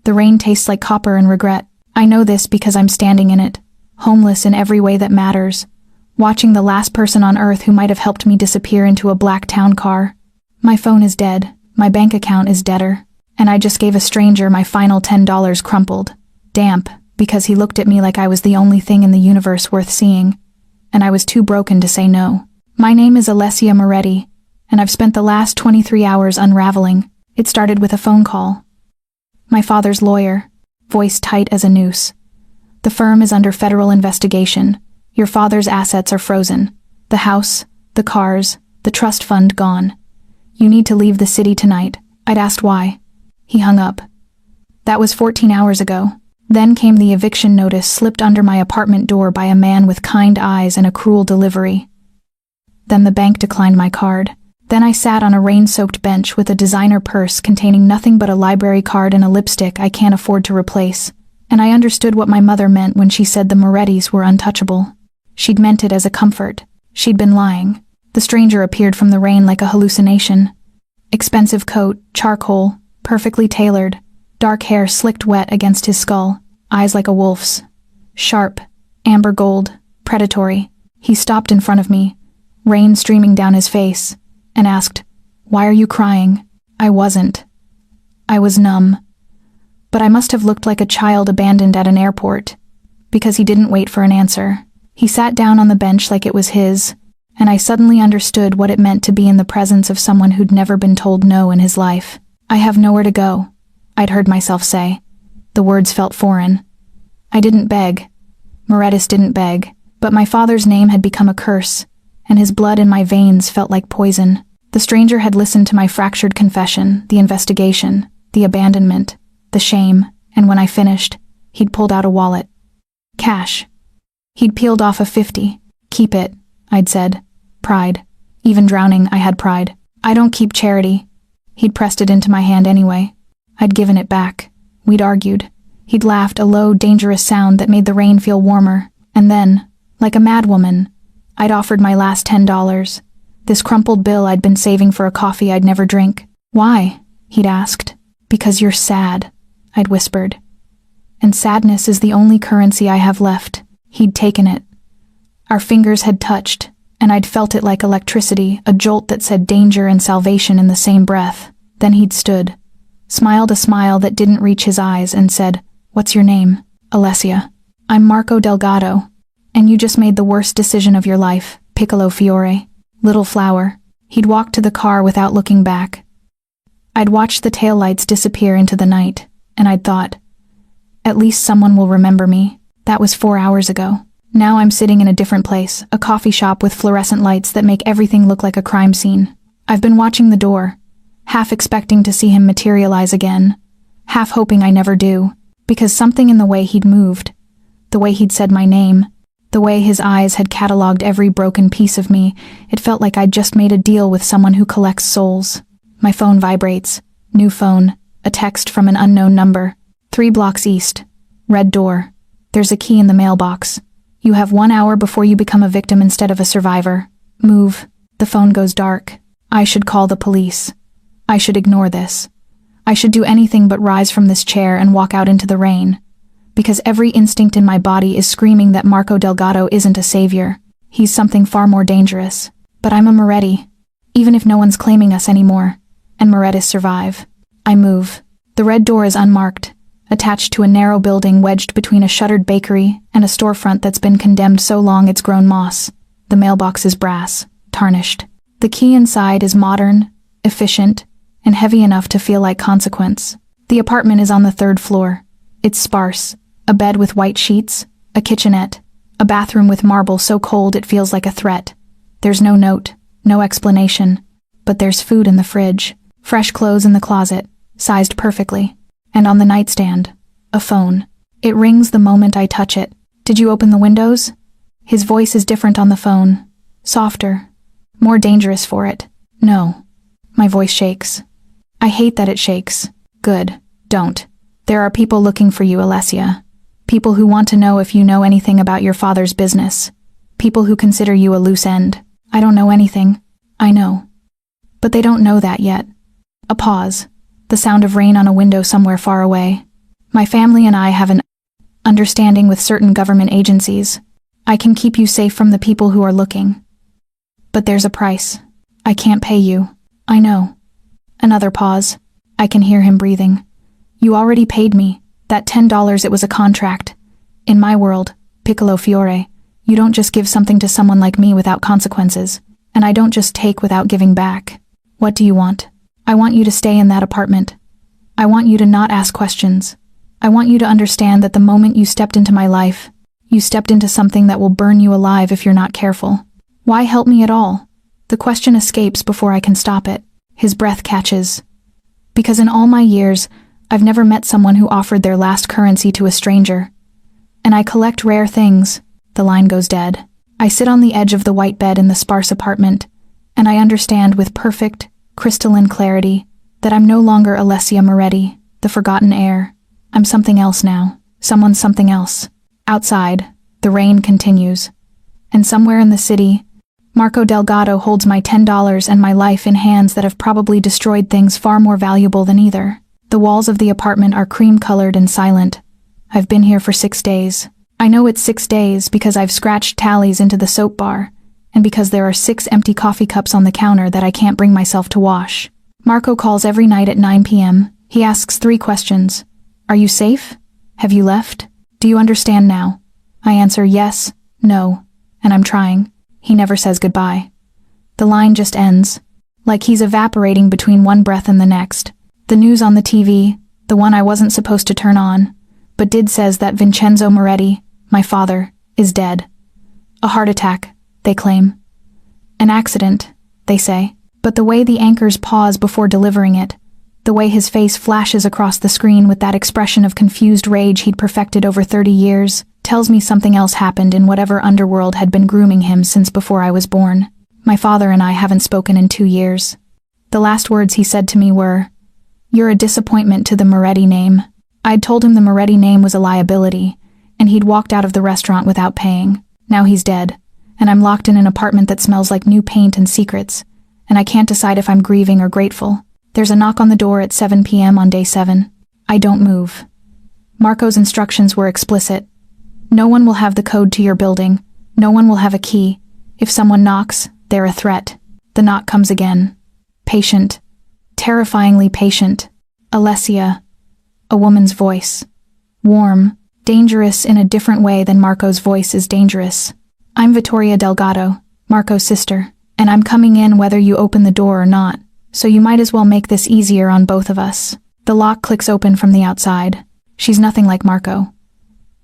The rain tastes like copper and regret. I know this because I'm standing in it, homeless in every way that matters, watching the last person on earth who might have helped me disappear into a black town car. My phone is dead, my bank account is deader, and I just gave a stranger my final $10 crumpled, damp, because he looked at me like I was the only thing in the universe worth seeing, and I was too broken to say no. My name is Alessia Moretti, and I've spent the last 23 hours unraveling. It started with a phone call. My father's lawyer, voice tight as a noose. The firm is under federal investigation. Your father's assets are frozen. The house, the cars, the trust fund gone. You need to leave the city tonight. I'd asked why. He hung up. That was 14 hours ago. Then came the eviction notice slipped under my apartment door by a man with kind eyes and a cruel delivery. Then the bank declined my card. Then I sat on a rain-soaked bench with a designer purse containing nothing but a library card and a lipstick I can't afford to replace, and I understood what my mother meant when she said the Morettis were untouchable. She'd meant it as a comfort. She'd been lying. The stranger appeared from the rain like a hallucination. Expensive coat, charcoal, perfectly tailored, dark hair slicked wet against his skull, eyes like a wolf's. Sharp, amber gold, predatory. He stopped in front of me, rain streaming down his face, and asked, "Why are you crying?" I wasn't. I was numb. But I must have looked like a child abandoned at an airport, because he didn't wait for an answer. He sat down on the bench like it was his, and I suddenly understood what it meant to be in the presence of someone who'd never been told no in his life. "I have nowhere to go," I'd heard myself say. The words felt foreign. I didn't beg. Morettis didn't beg, but my father's name had become a curse, and his blood in my veins felt like poison. The stranger had listened to my fractured confession, the investigation, the abandonment, the shame, and when I finished, he'd pulled out a wallet. Cash. He'd peeled off a 50. "Keep it," I'd said. Pride. Even drowning, I had pride. "I don't keep charity." He'd pressed it into my hand anyway. I'd given it back. We'd argued. He'd laughed, a low, dangerous sound that made the rain feel warmer, and then, like a madwoman, I'd offered my last $10. This crumpled bill I'd been saving for a coffee I'd never drink. "Why?" he'd asked. "Because you're sad," I'd whispered. "And sadness is the only currency I have left." He'd taken it. Our fingers had touched, and I'd felt it like electricity, a jolt that said danger and salvation in the same breath. Then he'd stood, smiled a smile that didn't reach his eyes, and said, "What's your name?" "Alessia." "I'm Marco Delgado. And you just made the worst decision of your life, Piccolo Fiore. Little flower." He'd walked to the car without looking back. I'd watched the taillights disappear into the night, and I'd thought, at least someone will remember me. That was 4 hours ago. Now I'm sitting in a different place, a coffee shop with fluorescent lights that make everything look like a crime scene. I've been watching the door, half expecting to see him materialize again, half hoping I never do, because something in the way he'd moved, the way he'd said my name, the way his eyes had cataloged every broken piece of me, it felt like I'd just made a deal with someone who collects souls. My phone vibrates. New phone. A text from an unknown number. 3 blocks east. Red door. There's a key in the mailbox. "You have 1 hour before you become a victim instead of a survivor. Move." The phone goes dark. I should call the police. I should ignore this. I should do anything but rise from this chair and walk out into the rain. Because every instinct in my body is screaming that Marco Delgado isn't a savior. He's something far more dangerous. But I'm a Moretti, even if no one's claiming us anymore, and Morettis survive. I move. The red door is unmarked, attached to a narrow building wedged between a shuttered bakery and a storefront that's been condemned so long it's grown moss. The mailbox is brass, tarnished. The key inside is modern, efficient, and heavy enough to feel like consequence. The apartment is on the 3rd floor. It's sparse. A bed with white sheets, a kitchenette, a bathroom with marble so cold it feels like a threat. There's no note, no explanation, but there's food in the fridge, fresh clothes in the closet, sized perfectly, and on the nightstand, a phone. It rings the moment I touch it. "Did you open the windows?" His voice is different on the phone, softer, more dangerous for it. "No." My voice shakes. I hate that it shakes. "Good, don't. There are people looking for you, Alessia. People who want to know if you know anything about your father's business. People who consider you a loose end. I don't know anything. I know. But they don't know that yet." A pause. The sound of rain on a window somewhere far away. My family and I have an understanding with certain government agencies. I can keep you safe from the people who are looking. But there's a price. I can't pay you. I know. Another pause. I can hear him breathing. You already paid me. That $10, it was a contract. In my world, Piccolo Fiore, you don't just give something to someone like me without consequences. And I don't just take without giving back. What do you want? I want you to stay in that apartment. I want you to not ask questions. I want you to understand that the moment you stepped into my life, you stepped into something that will burn you alive if you're not careful. Why help me at all? The question escapes before I can stop it. His breath catches. Because in all my years, I've never met someone who offered their last currency to a stranger. And I collect rare things. The line goes dead. I sit on the edge of the white bed in the sparse apartment, and I understand with perfect, crystalline clarity that I'm no longer Alessia Moretti, the forgotten heir. I'm something else now. Someone's something else. Outside, the rain continues. And somewhere in the city, Marco Delgado holds my $10 and my life in hands that have probably destroyed things far more valuable than either. The walls of the apartment are cream-colored and silent. I've been here for 6 days. I know it's 6 days because I've scratched tallies into the soap bar, and because there are 6 empty coffee cups on the counter that I can't bring myself to wash. Marco calls every night at 9 p.m. He asks 3 questions. Are you safe? Have you left? Do you understand now? I answer yes, no, and I'm trying. He never says goodbye. The line just ends, like he's evaporating between one breath and the next. The news on the TV, the one I wasn't supposed to turn on, but did, says that Vincenzo Moretti, my father, is dead. A heart attack, they claim. An accident, they say. But the way the anchors pause before delivering it, the way his face flashes across the screen with that expression of confused rage he'd perfected over 30 years, tells me something else happened in whatever underworld had been grooming him since before I was born. My father and I haven't spoken in 2 years. The last words he said to me were, "You're a disappointment to the Moretti name." I'd told him the Moretti name was a liability, and he'd walked out of the restaurant without paying. Now he's dead, and I'm locked in an apartment that smells like new paint and secrets, and I can't decide if I'm grieving or grateful. There's a knock on the door at 7 p.m. on day 7. I don't move. Marco's instructions were explicit. No one will have the code to your building. No one will have a key. If someone knocks, they're a threat. The knock comes again. Patient. Terrifyingly patient. Alessia. A woman's voice. Warm. Dangerous in a different way than Marco's voice is dangerous. I'm Vittoria Delgado, Marco's sister, and I'm coming in whether you open the door or not, so you might as well make this easier on both of us. The lock clicks open from the outside. She's nothing like Marco,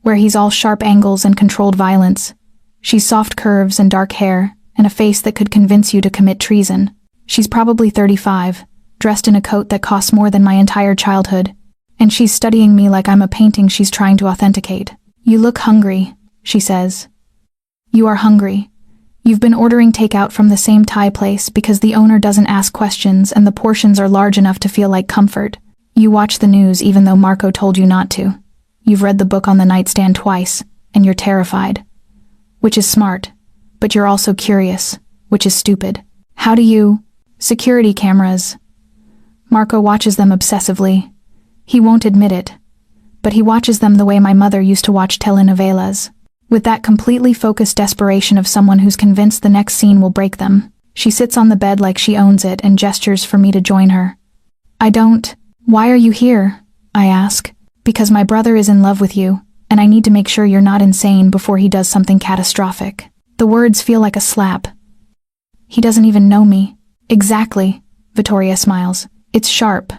where he's all sharp angles and controlled violence. She's soft curves and dark hair, and a face that could convince you to commit treason. She's probably 35, dressed in a coat that costs more than my entire childhood, and she's studying me like I'm a painting she's trying to authenticate. You look hungry, she says. You are hungry. You've been ordering takeout from the same Thai place because the owner doesn't ask questions and the portions are large enough to feel like comfort. You watch the news even though Marco told you not to. You've read the book on the nightstand twice, and you're terrified. Which is smart, but you're also curious, which is stupid. How do you... Security cameras. Marco watches them obsessively. He won't admit it, but he watches them the way my mother used to watch telenovelas, with that completely focused desperation of someone who's convinced the next scene will break them. She sits on the bed like she owns it and gestures for me to join her. I don't. Why are you here? I ask. Because my brother is in love with you, and I need to make sure you're not insane before he does something catastrophic. The words feel like a slap. He doesn't even know me. Exactly, Vittoria smiles. It's sharp.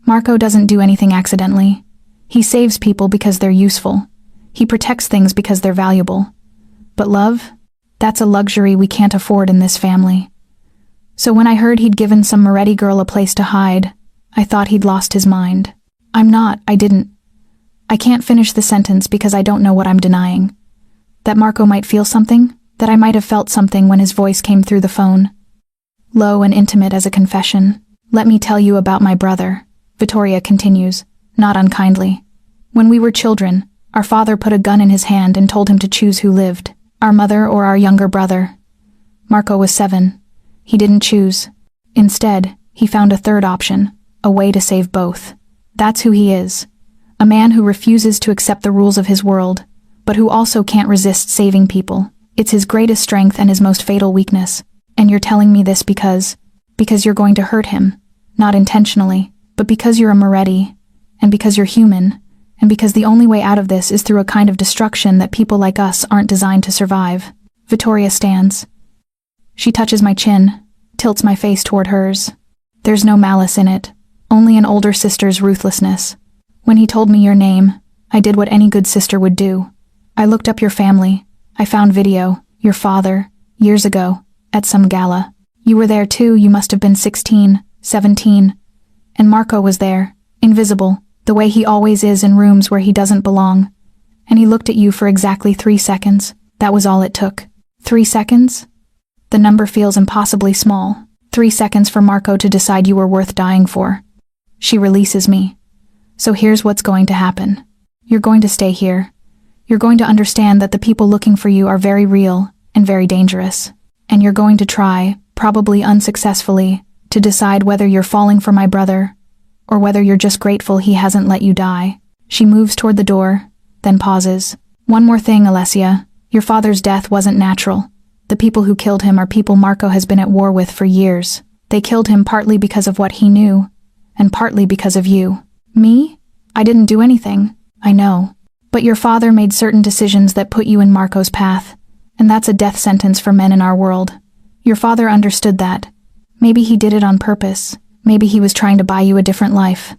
Marco doesn't do anything accidentally. He saves people because they're useful. He protects things because they're valuable. But love? That's a luxury we can't afford in this family. So when I heard he'd given some Moretti girl a place to hide, I thought he'd lost his mind. I didn't. I can't finish the sentence because I don't know what I'm denying. That Marco might feel something, that I might have felt something when his voice came through the phone. Low and intimate as a confession. Let me tell you about my brother, Vittoria continues, not unkindly. When we were children, our father put a gun in his hand and told him to choose who lived, our mother or our younger brother. Marco was 7. He didn't choose. Instead, he found a third option, a way to save both. That's who he is. A man who refuses to accept the rules of his world, but who also can't resist saving people. It's his greatest strength and his most fatal weakness. And you're telling me this because you're going to hurt him. Not intentionally, but because you're a Moretti, and because you're human, and because the only way out of this is through a kind of destruction that people like us aren't designed to survive. Vittoria stands. She touches my chin, tilts my face toward hers. There's no malice in it, only an older sister's ruthlessness. When he told me your name, I did what any good sister would do. I looked up your family. I found video, your father, years ago, at some gala. You were there too, you must have been 16, 17. And Marco was there, invisible, the way he always is in rooms where he doesn't belong. And he looked at you for exactly 3 seconds. That was all it took. 3 seconds? The number feels impossibly small. 3 seconds for Marco to decide you were worth dying for. She releases me. So here's what's going to happen. You're going to stay here. You're going to understand that the people looking for you are very real and very dangerous. And you're going to try, probably unsuccessfully, to decide whether you're falling for my brother, or whether you're just grateful he hasn't let you die. She moves toward the door, then pauses. One more thing, Alessia. Your father's death wasn't natural. The people who killed him are people Marco has been at war with for years. They killed him partly because of what he knew, and partly because of you. Me? I didn't do anything. I know. But your father made certain decisions that put you in Marco's path, and that's a death sentence for men in our world. Your father understood that. Maybe he did it on purpose. Maybe he was trying to buy you a different life.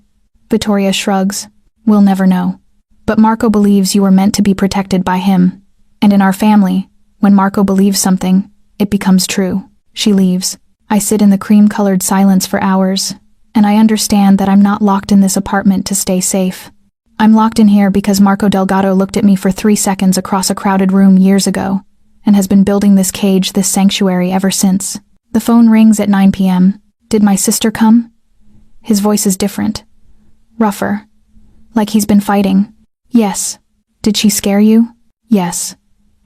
Vittoria shrugs. We'll never know. But Marco believes you were meant to be protected by him. And in our family, when Marco believes something, it becomes true. She leaves. I sit in the cream-colored silence for hours, and I understand that I'm not locked in this apartment to stay safe. I'm locked in here because Marco Delgado looked at me for 3 seconds across a crowded room years ago, and has been building this cage, this sanctuary ever since. The phone rings at 9 p.m. Did my sister come? His voice is different. Rougher. Like he's been fighting. Yes. Did she scare you? Yes.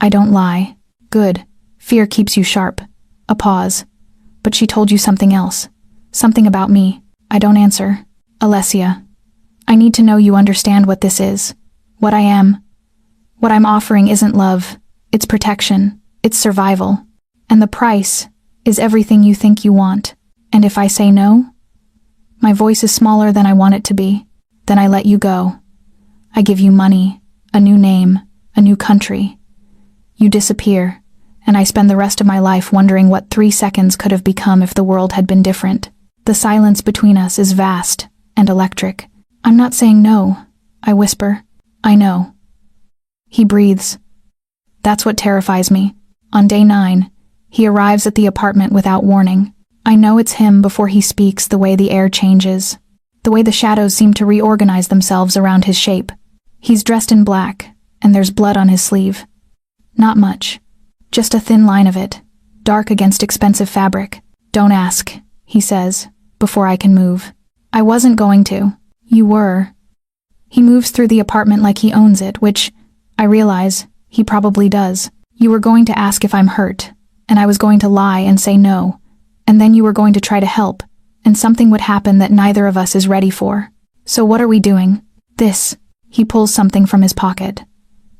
I don't lie. Good. Fear keeps you sharp. A pause. But she told you something else. Something about me. I don't answer. Alessia. I need to know you understand what this is. What I am. What I'm offering isn't love. It's protection. It's survival. And the price is everything you think you want. And if I say no, my voice is smaller than I want it to be. Then I let you go. I give you money, a new name, a new country. You disappear, and I spend the rest of my life wondering what 3 seconds could have become if the world had been different. The silence between us is vast and electric. I'm not saying no, I whisper. I know. He breathes. That's what terrifies me. On day 9, he arrives at the apartment without warning. I know it's him before he speaks, the way the air changes, the way the shadows seem to reorganize themselves around his shape. He's dressed in black, and there's blood on his sleeve. Not much. Just a thin line of it, dark against expensive fabric. Don't ask, he says, before I can move. I wasn't going to. You were. He moves through the apartment like he owns it, which, I realize, he probably does. You were going to ask if I'm hurt, and I was going to lie and say no, and then you were going to try to help, and something would happen that neither of us is ready for. So what are we doing? This. He pulls something from his pocket.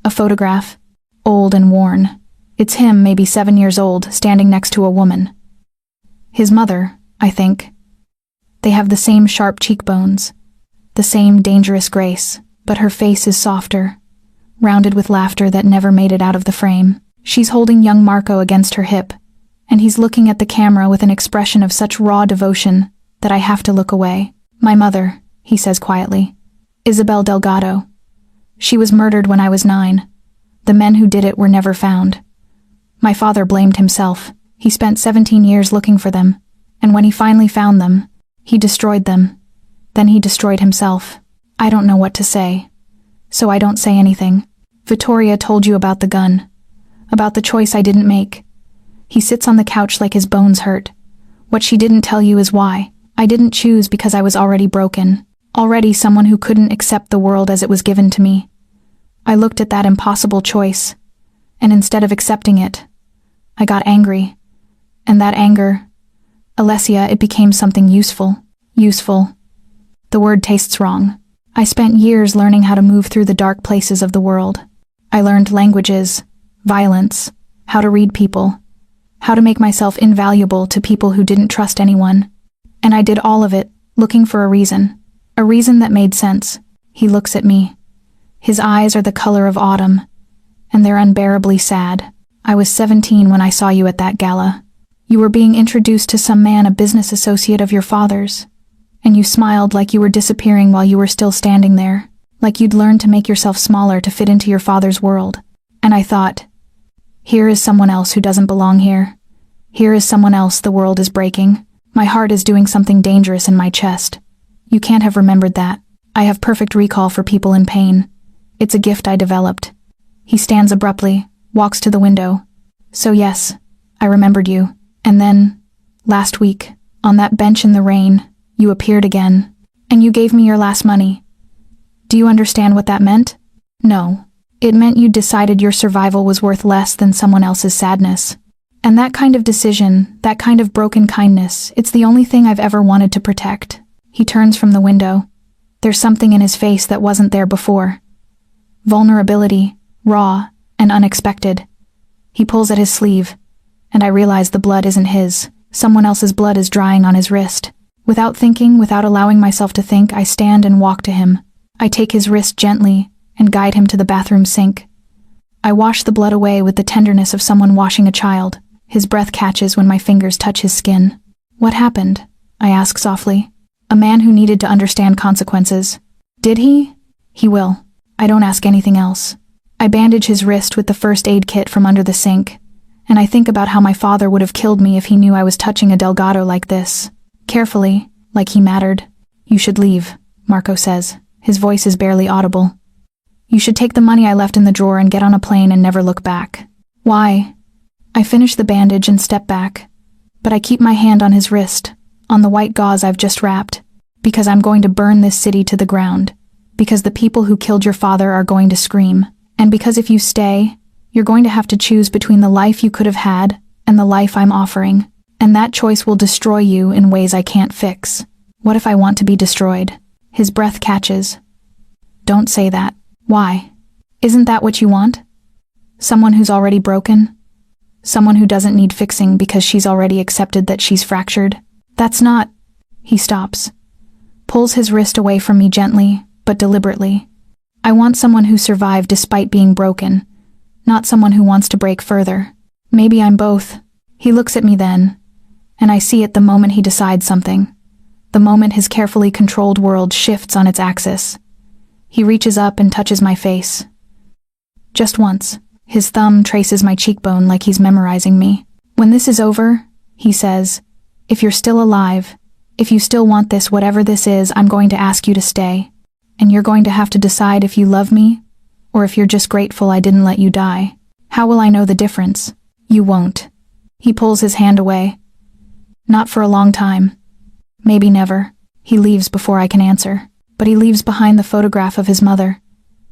A photograph. Old and worn. It's him, maybe 7 years old, standing next to a woman. His mother, I think. They have the same sharp cheekbones, the same dangerous grace, but her face is softer, rounded with laughter that never made it out of the frame. She's holding young Marco against her hip, and he's looking at the camera with an expression of such raw devotion that I have to look away. My mother, he says quietly. Isabel Delgado. She was murdered when I was 9. The men who did it were never found. My father blamed himself. He spent 17 years looking for them, and when he finally found them, he destroyed them. Then he destroyed himself. I don't know what to say, so I don't say anything. Vittoria told you about the gun, about the choice I didn't make. He sits on the couch like his bones hurt. What she didn't tell you is why. I didn't choose because I was already broken, already someone who couldn't accept the world as it was given to me. I looked at that impossible choice, and instead of accepting it, I got angry. And that anger, Alessia, it became something useful. Useful. The word tastes wrong. I spent years learning how to move through the dark places of the world. I learned languages, violence, how to read people, how to make myself invaluable to people who didn't trust anyone. And I did all of it, looking for a reason that made sense. He looks at me. His eyes are the color of autumn, and they're unbearably sad. I was 17 when I saw you at that gala. You were being introduced to some man, a business associate of your father's, and you smiled like you were disappearing while you were still standing there, like you'd learned to make yourself smaller to fit into your father's world. And I thought, here is someone else who doesn't belong here. Here is someone else the world is breaking. My heart is doing something dangerous in my chest. You can't have remembered that. I have perfect recall for people in pain. It's a gift I developed. He stands abruptly, walks to the window. So yes, I remembered you. And then, last week, on that bench in the rain, you appeared again, and you gave me your last money. Do you understand what that meant? No. It meant you decided your survival was worth less than someone else's sadness. And that kind of decision, that kind of broken kindness, it's the only thing I've ever wanted to protect. He turns from the window. There's something in his face that wasn't there before. Vulnerability, raw, and unexpected. He pulls at his sleeve, and I realize the blood isn't his. Someone else's blood is drying on his wrist. Without thinking, without allowing myself to think, I stand and walk to him. I take his wrist gently and guide him to the bathroom sink. I wash the blood away with the tenderness of someone washing a child. His breath catches when my fingers touch his skin. What happened? I ask softly. A man who needed to understand consequences. Did he? He will. I don't ask anything else. I bandage his wrist with the first aid kit from under the sink, and I think about how my father would have killed me if he knew I was touching a Delgado like this. Carefully, like he mattered. You should leave, Marco says. His voice is barely audible. You should take the money I left in the drawer and get on a plane and never look back. Why? I finish the bandage and step back, but I keep my hand on his wrist, on the white gauze I've just wrapped, because I'm going to burn this city to the ground, because the people who killed your father are going to scream, and because if you stay, you're going to have to choose between the life you could have had and the life I'm offering, and that choice will destroy you in ways I can't fix. What if I want to be destroyed? His breath catches. Don't say that. Why? Isn't that what you want? Someone who's already broken? Someone who doesn't need fixing because she's already accepted that she's fractured? That's not... He stops. Pulls his wrist away from me gently, but deliberately. I want someone who survived despite being broken, not someone who wants to break further. Maybe I'm both. He looks at me then, and I see it the moment he decides something. The moment his carefully controlled world shifts on its axis. He reaches up and touches my face. Just once, his thumb traces my cheekbone like he's memorizing me. When this is over, he says, if you're still alive, if you still want this, whatever this is, I'm going to ask you to stay. And you're going to have to decide if you love me, or if you're just grateful I didn't let you die. How will I know the difference? You won't. He pulls his hand away. Not for a long time. Maybe never. He leaves before I can answer. But he leaves behind the photograph of his mother.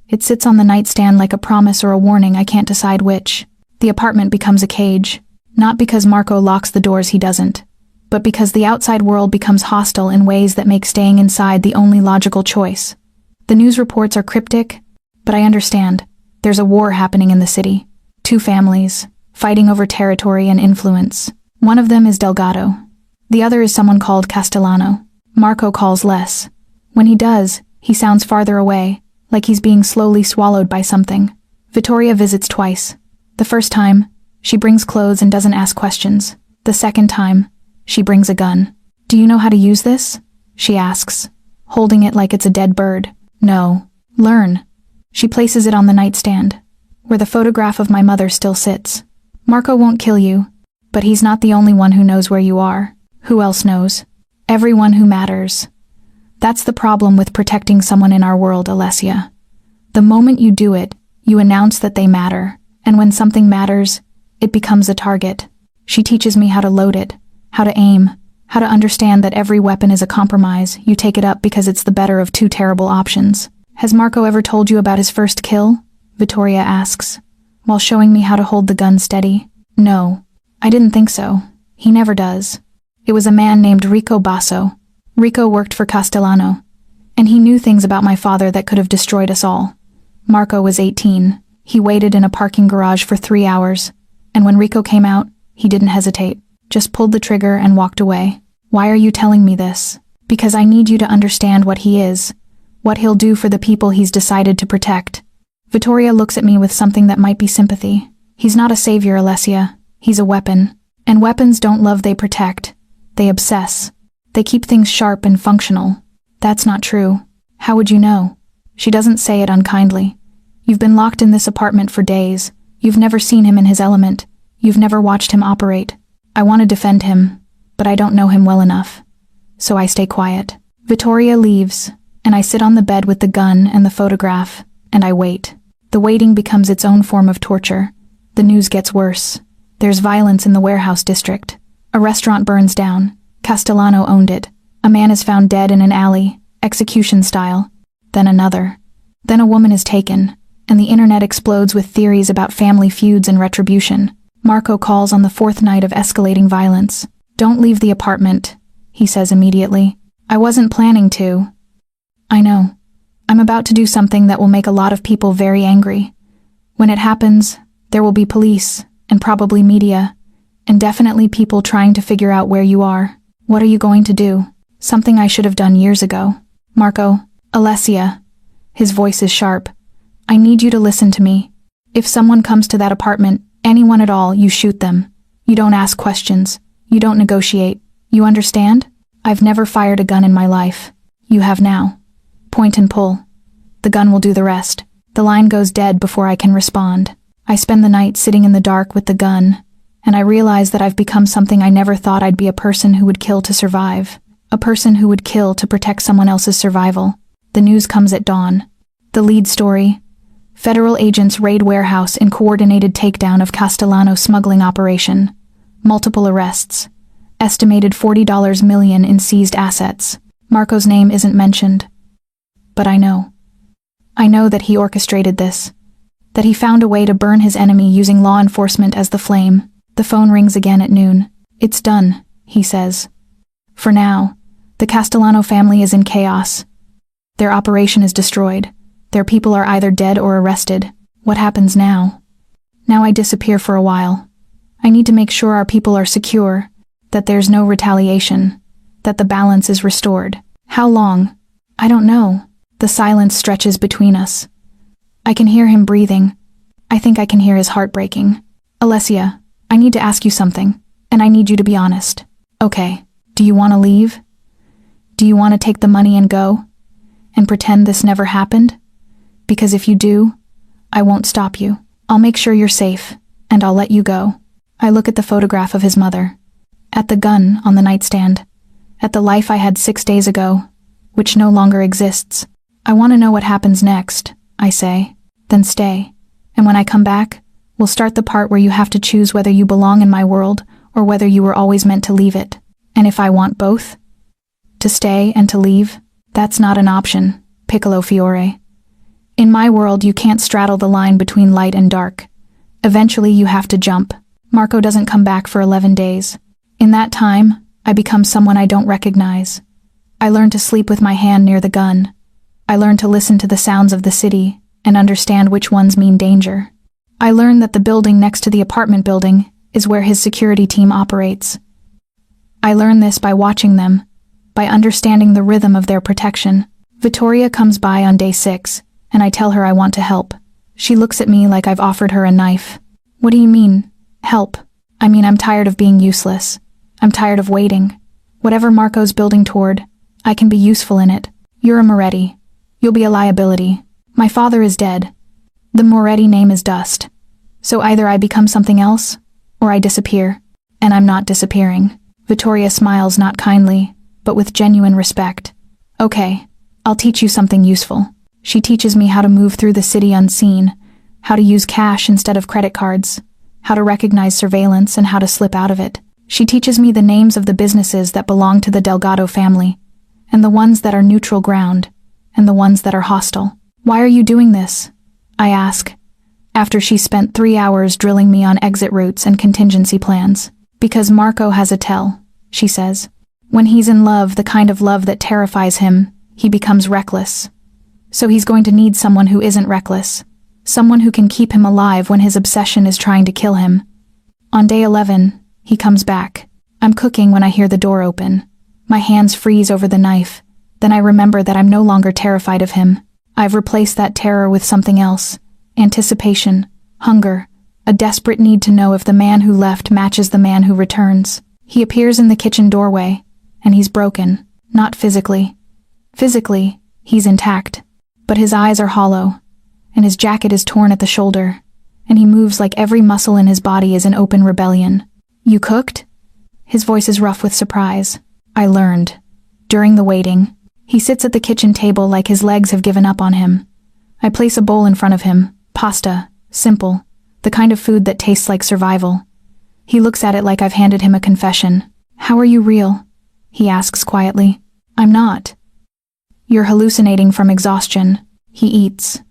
It sits on the nightstand like a promise or a warning, I can't decide which. The apartment becomes a cage. Not because Marco locks the doors, he doesn't. But because the outside world becomes hostile in ways that make staying inside the only logical choice. The news reports are cryptic, but I understand. There's a war happening in the city. 2 families, fighting over territory and influence. One of them is Delgado. The other is someone called Castellano. Marco calls less. When he does, he sounds farther away, like he's being slowly swallowed by something. Vittoria visits twice. The first time, she brings clothes and doesn't ask questions. The second time, she brings a gun. Do you know how to use this? She asks, holding it like it's a dead bird. No. Learn. She places it on the nightstand, where the photograph of my mother still sits. Marco won't kill you, but he's not the only one who knows where you are. Who else knows? Everyone who matters. That's the problem with protecting someone in our world, Alessia. The moment you do it, you announce that they matter, and when something matters, it becomes a target. She teaches me how to load it, how to aim, how to understand that every weapon is a compromise. You take it up because it's the better of 2 terrible options. Has Marco ever told you about his first kill? Vittoria asks, while showing me how to hold the gun steady. No, I didn't think so. He never does. It was a man named Rico Basso. Rico worked for Castellano. And he knew things about my father that could have destroyed us all. Marco was 18. He waited in a parking garage for 3 hours. And when Rico came out, he didn't hesitate. Just pulled the trigger and walked away. Why are you telling me this? Because I need you to understand what he is. What he'll do for the people he's decided to protect. Vittoria looks at me with something that might be sympathy. He's not a savior, Alessia. He's a weapon. And weapons don't love, they protect. They obsess. They keep things sharp and functional. That's not true. How would you know? She doesn't say it unkindly. You've been locked in this apartment for days. You've never seen him in his element. You've never watched him operate. I want to defend him, but I don't know him well enough. So I stay quiet. Vittoria leaves, and I sit on the bed with the gun and the photograph, and I wait. The waiting becomes its own form of torture. The news gets worse. There's violence in the warehouse district. A restaurant burns down. Castellano owned it. A man is found dead in an alley, execution style. Then another. Then a woman is taken, and the internet explodes with theories about family feuds and retribution. Marco calls on the 4th night of escalating violence. Don't leave the apartment, he says immediately. I wasn't planning to. I know. I'm about to do something that will make a lot of people very angry. When it happens, there will be police, and probably media, and definitely people trying to figure out where you are. What are you going to do? Something I should have done years ago. Marco, Alessia. His voice is sharp. I need you to listen to me. If someone comes to that apartment, anyone at all, you shoot them. You don't ask questions. You don't negotiate. You understand? I've never fired a gun in my life. You have now. Point and pull. The gun will do the rest. The line goes dead before I can respond. I spend the night sitting in the dark with the gun, and I realize that I've become something I never thought I'd be, a person who would kill to survive. A person who would kill to protect someone else's survival. The news comes at dawn. The lead story. Federal agents raid warehouse in coordinated takedown of Castellano smuggling operation. Multiple arrests. Estimated $40 million in seized assets. Marco's name isn't mentioned. But I know. I know that he orchestrated this. That he found a way to burn his enemy using law enforcement as the flame. The phone rings again at noon. It's done, he says. For now, the Castellano family is in chaos. Their operation is destroyed. Their people are either dead or arrested. What happens now? Now I disappear for a while. I need to make sure our people are secure, that there's no retaliation, that the balance is restored. How long? I don't know. The silence stretches between us. I can hear him breathing. I think I can hear his heart breaking. Alessia, I need to ask you something, and I need you to be honest. Okay, do you want to leave? Do you want to take the money and go? And pretend this never happened? Because if you do, I won't stop you. I'll make sure you're safe, and I'll let you go. I look at the photograph of his mother. At the gun on the nightstand. At the life I had 6 days ago, which no longer exists. I want to know what happens next, I say. Then stay. And when I come back, we'll start the part where you have to choose whether you belong in my world or whether you were always meant to leave it. And if I want both? To stay and to leave? That's not an option, Piccolo Fiore. In my world, you can't straddle the line between light and dark. Eventually, you have to jump. Marco doesn't come back for 11 days. In that time, I become someone I don't recognize. I learn to sleep with my hand near the gun. I learn to listen to the sounds of the city and understand which ones mean danger. I learn that the building next to the apartment building is where his security team operates. I learn this by watching them, by understanding the rhythm of their protection. Vittoria comes by on day 6, and I tell her I want to help. She looks at me like I've offered her a knife. What do you mean, help? I mean, I'm tired of being useless. I'm tired of waiting. Whatever Marco's building toward, I can be useful in it. You're a Moretti. You'll be a liability. My father is dead. The Moretti name is dust. So either I become something else, or I disappear. And I'm not disappearing. Vittoria smiles, not kindly, but with genuine respect. Okay, I'll teach you something useful. She teaches me how to move through the city unseen, how to use cash instead of credit cards, how to recognize surveillance and how to slip out of it. She teaches me the names of the businesses that belong to the Delgado family, and the ones that are neutral ground, and the ones that are hostile. Why are you doing this? I ask, after she spent 3 hours drilling me on exit routes and contingency plans. Because Marco has a tell, she says. When he's in love, the kind of love that terrifies him, he becomes reckless. So he's going to need someone who isn't reckless. Someone who can keep him alive when his obsession is trying to kill him. On day 11, he comes back. I'm cooking when I hear the door open. My hands freeze over the knife. Then I remember that I'm no longer terrified of him. I've replaced that terror with something else. Anticipation, hunger, a desperate need to know if the man who left matches the man who returns. He appears in the kitchen doorway, and he's broken, not physically. Physically, he's intact. But his eyes are hollow, and his jacket is torn at the shoulder, and he moves like every muscle in his body is in open rebellion. You cooked? His voice is rough with surprise. I learned. During the waiting. He sits at the kitchen table like his legs have given up on him. I place a bowl in front of him, pasta, simple, the kind of food that tastes like survival. He looks at it like I've handed him a confession. How are you real? He asks quietly. I'm not. You're hallucinating from exhaustion. He eats.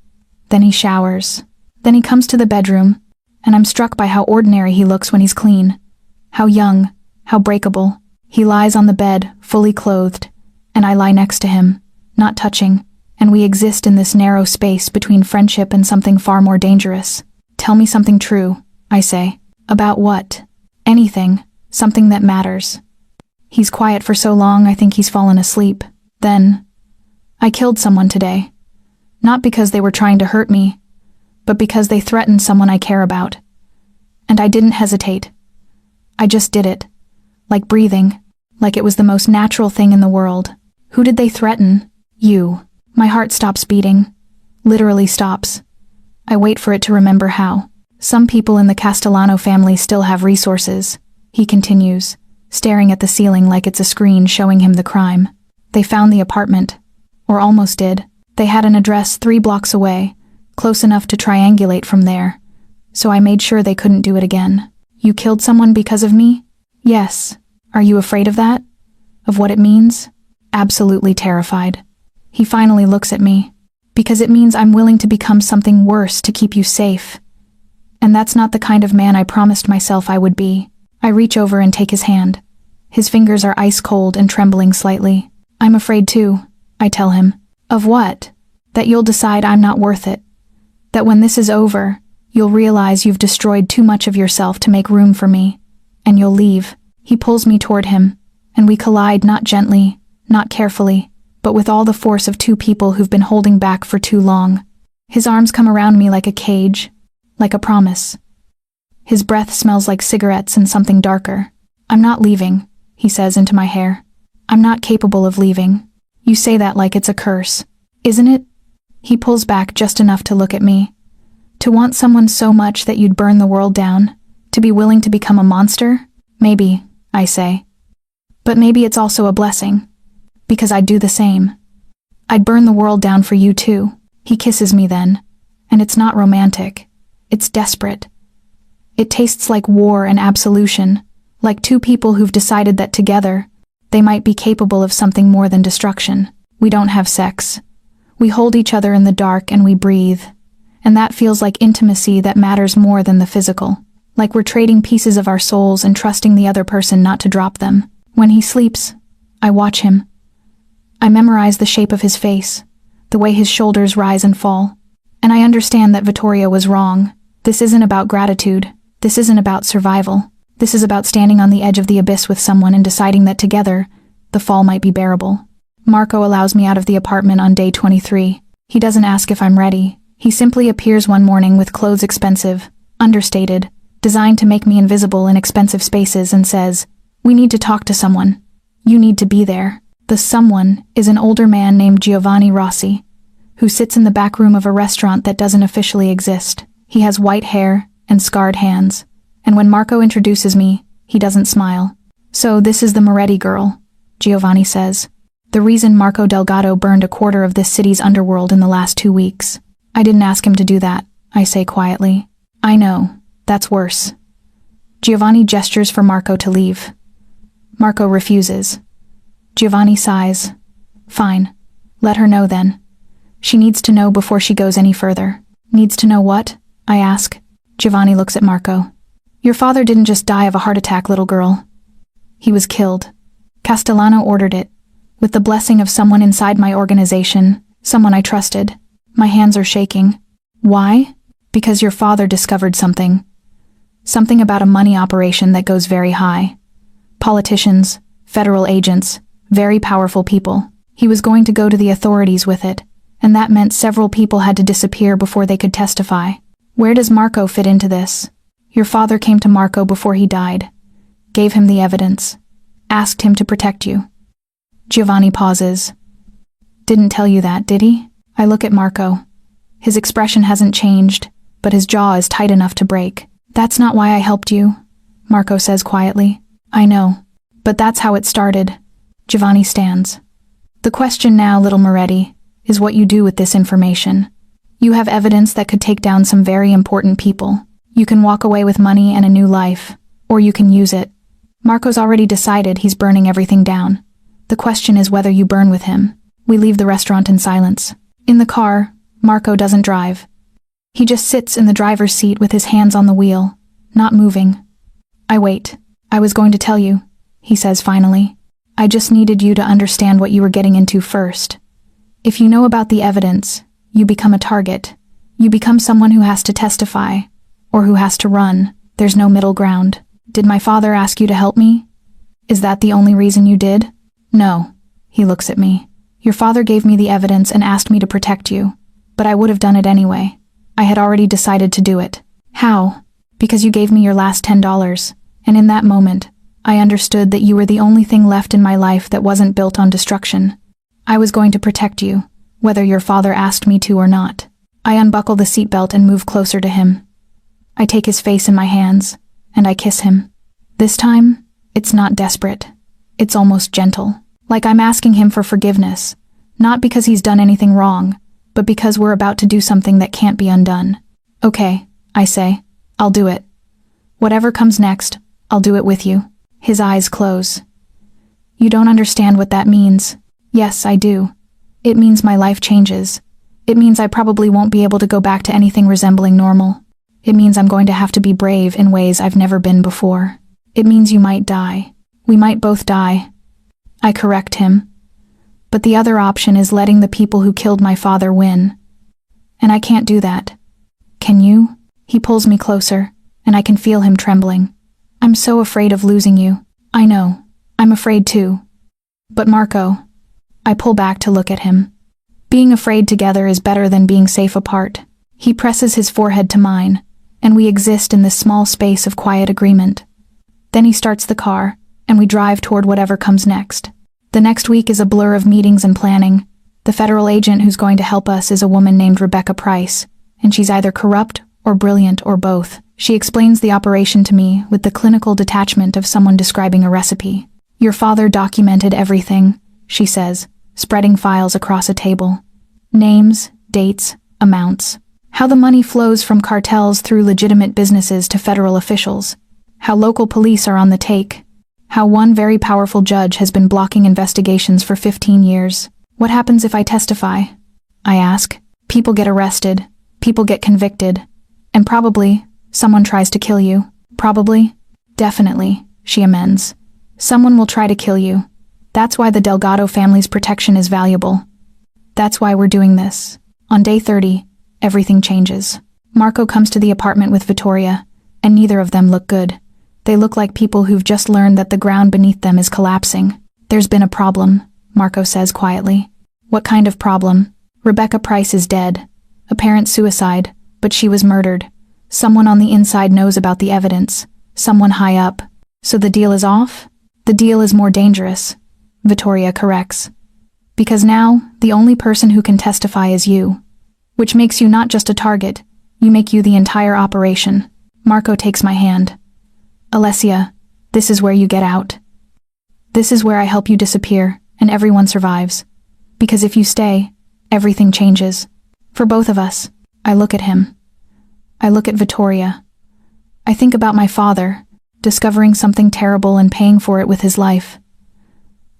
Then he showers. Then he comes to the bedroom, and I'm struck by how ordinary he looks when he's clean. How young, how breakable. He lies on the bed, fully clothed, and I lie next to him, not touching, and we exist in this narrow space between friendship and something far more dangerous. Tell me something true, I say. About what? Anything, something that matters. He's quiet for so long I think he's fallen asleep. Then, I killed someone today. Not because they were trying to hurt me, but because they threatened someone I care about. And I didn't hesitate. I just did it. Like breathing. Like it was the most natural thing in the world. Who did they threaten? You. My heart stops beating. Literally stops. I wait for it to remember how. Some people in the Castellano family still have resources, he continues, staring at the ceiling like it's a screen showing him the crime. They found the apartment. Or almost did. They had an address 3 blocks away, close enough to triangulate from there. So I made sure they couldn't do it again. You killed someone because of me? Yes. Are you afraid of that? Of what it means? Absolutely terrified. He finally looks at me. Because it means I'm willing to become something worse to keep you safe. And that's not the kind of man I promised myself I would be. I reach over and take his hand. His fingers are ice cold and trembling slightly. I'm afraid too, I tell him. Of what? That you'll decide I'm not worth it. That when this is over, you'll realize you've destroyed too much of yourself to make room for me. And you'll leave. He pulls me toward him, and we collide not gently, not carefully, but with all the force of 2 people who've been holding back for too long. His arms come around me like a cage, like a promise. His breath smells like cigarettes and something darker. I'm not leaving, he says into my hair. I'm not capable of leaving. You say that like it's a curse, isn't it? He pulls back just enough to look at me. To want someone so much that you'd burn the world down? To be willing to become a monster? Maybe, I say. But maybe it's also a blessing. Because I'd do the same. I'd burn the world down for you too. He kisses me then. And it's not romantic. It's desperate. It tastes like war and absolution. Like 2 people who've decided that together, they might be capable of something more than destruction. We don't have sex. We hold each other in the dark and we breathe. And that feels like intimacy that matters more than the physical. Like we're trading pieces of our souls and trusting the other person not to drop them. When he sleeps, I watch him. I memorize the shape of his face, the way his shoulders rise and fall. And I understand that Vittoria was wrong. This isn't about gratitude. This isn't about survival. This is about standing on the edge of the abyss with someone and deciding that together, the fall might be bearable. Marco allows me out of the apartment on day 23. He doesn't ask if I'm ready. He simply appears one morning with clothes expensive, understated, designed to make me invisible in expensive spaces and says, "We need to talk to someone. You need to be there." The someone is an older man named Giovanni Rossi, who sits in the back room of a restaurant that doesn't officially exist. He has white hair and scarred hands, and when Marco introduces me, he doesn't smile. "So this is the Moretti girl," Giovanni says. "The reason Marco Delgado burned a quarter of this city's underworld in the last 2 weeks. I didn't ask him to do that," I say quietly. "I know, that's worse." Giovanni gestures for Marco to leave. Marco refuses. Giovanni sighs. "Fine. Let her know then. She needs to know before she goes any further." "Needs to know what?" I ask. Giovanni looks at Marco. "Your father didn't just die of a heart attack, little girl. He was killed. Castellano ordered it, with the blessing of someone inside my organization, someone I trusted. My hands are shaking. Why? Because your father discovered something. Something about a money operation that goes very high. Politicians, federal agents, very powerful people. He was going to go to the authorities with it, and that meant several people had to disappear before they could testify. Where does Marco fit into this? Your father came to Marco before he died, gave him the evidence, asked him to protect you. Giovanni pauses. Didn't tell you that, did he? I look at Marco. His expression hasn't changed, but his jaw is tight enough to break. That's not why I helped you, Marco says quietly. I know, but that's how it started. Giovanni stands. The question now, little Moretti, is what you do with this information. You have evidence that could take down some very important people. You can walk away with money and a new life, or you can use it. Marco's already decided he's burning everything down. The question is whether you burn with him. We leave the restaurant in silence. In the car, Marco doesn't drive. He just sits in the driver's seat with his hands on the wheel, not moving. I wait. I was going to tell you, he says finally. I just needed you to understand what you were getting into first. If you know about the evidence, you become a target. You become someone who has to testify, or who has to run. There's no middle ground. Did my father ask you to help me? Is that the only reason you did? No. He looks at me. Your father gave me the evidence and asked me to protect you, but I would have done it anyway. I had already decided to do it. How? Because you gave me your last $10, and in that moment, I understood that you were the only thing left in my life that wasn't built on destruction. I was going to protect you, whether your father asked me to or not. I unbuckle the seatbelt and move closer to him. I take his face in my hands, and I kiss him. This time, it's not desperate. It's almost gentle, like I'm asking him for forgiveness, not because he's done anything wrong, but because we're about to do something that can't be undone. Okay, I say, I'll do it. Whatever comes next, I'll do it with you. His eyes close. You don't understand what that means. Yes, I do. It means my life changes. It means I probably won't be able to go back to anything resembling normal. It means I'm going to have to be brave in ways I've never been before. It means you might die. We might both die. I correct him. But the other option is letting the people who killed my father win. And I can't do that. Can you? He pulls me closer, and I can feel him trembling. I'm so afraid of losing you. I know. I'm afraid too. But Marco, I pull back to look at him. Being afraid together is better than being safe apart. He presses his forehead to mine, and we exist in this small space of quiet agreement. Then he starts the car, and we drive toward whatever comes next. The next week is a blur of meetings and planning. The federal agent who's going to help us is a woman named Rebecca Price, and she's either corrupt or brilliant or both. She explains the operation to me with the clinical detachment of someone describing a recipe. Your father documented everything, she says, spreading files across a table. Names, dates, amounts. How the money flows from cartels through legitimate businesses to federal officials. How local police are on the take. How one very powerful judge has been blocking investigations for 15 years. What happens if I testify? I ask. People get arrested. People get convicted. And probably, someone tries to kill you. Probably. Definitely, she amends. Someone will try to kill you. That's why the Delgado family's protection is valuable. That's why we're doing this. On day 30, everything changes. Marco comes to the apartment with Vittoria, and neither of them look good. They look like people who've just learned that the ground beneath them is collapsing. There's been a problem, Marco says quietly. What kind of problem? Rebecca Price is dead. Apparent suicide, but she was murdered. Someone on the inside knows about the evidence. Someone high up. So the deal is off? The deal is more dangerous, Vittoria corrects. Because now, the only person who can testify is you. Which makes you not just a target, you make you the entire operation. Marco takes my hand. Alessia, this is where you get out. This is where I help you disappear, and everyone survives. Because if you stay, everything changes. For both of us. I look at him. I look at Vittoria. I think about my father, discovering something terrible and paying for it with his life.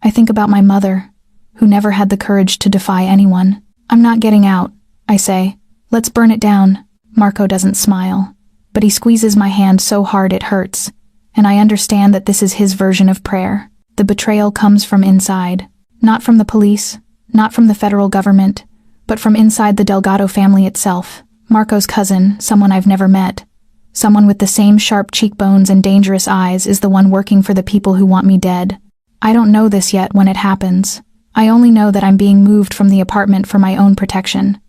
I think about my mother, who never had the courage to defy anyone. I'm not getting out, I say. Let's burn it down. Marco doesn't smile, but he squeezes my hand so hard it hurts, and I understand that this is his version of prayer. The betrayal comes from inside, Not from the police, not from the federal government, but from inside the Delgado family itself. Marco's cousin, someone I've never met, someone with the same sharp cheekbones and dangerous eyes, is the one working for the people who want me dead. I don't know this yet when it happens. I only know that I'm being moved from the apartment for my own protection,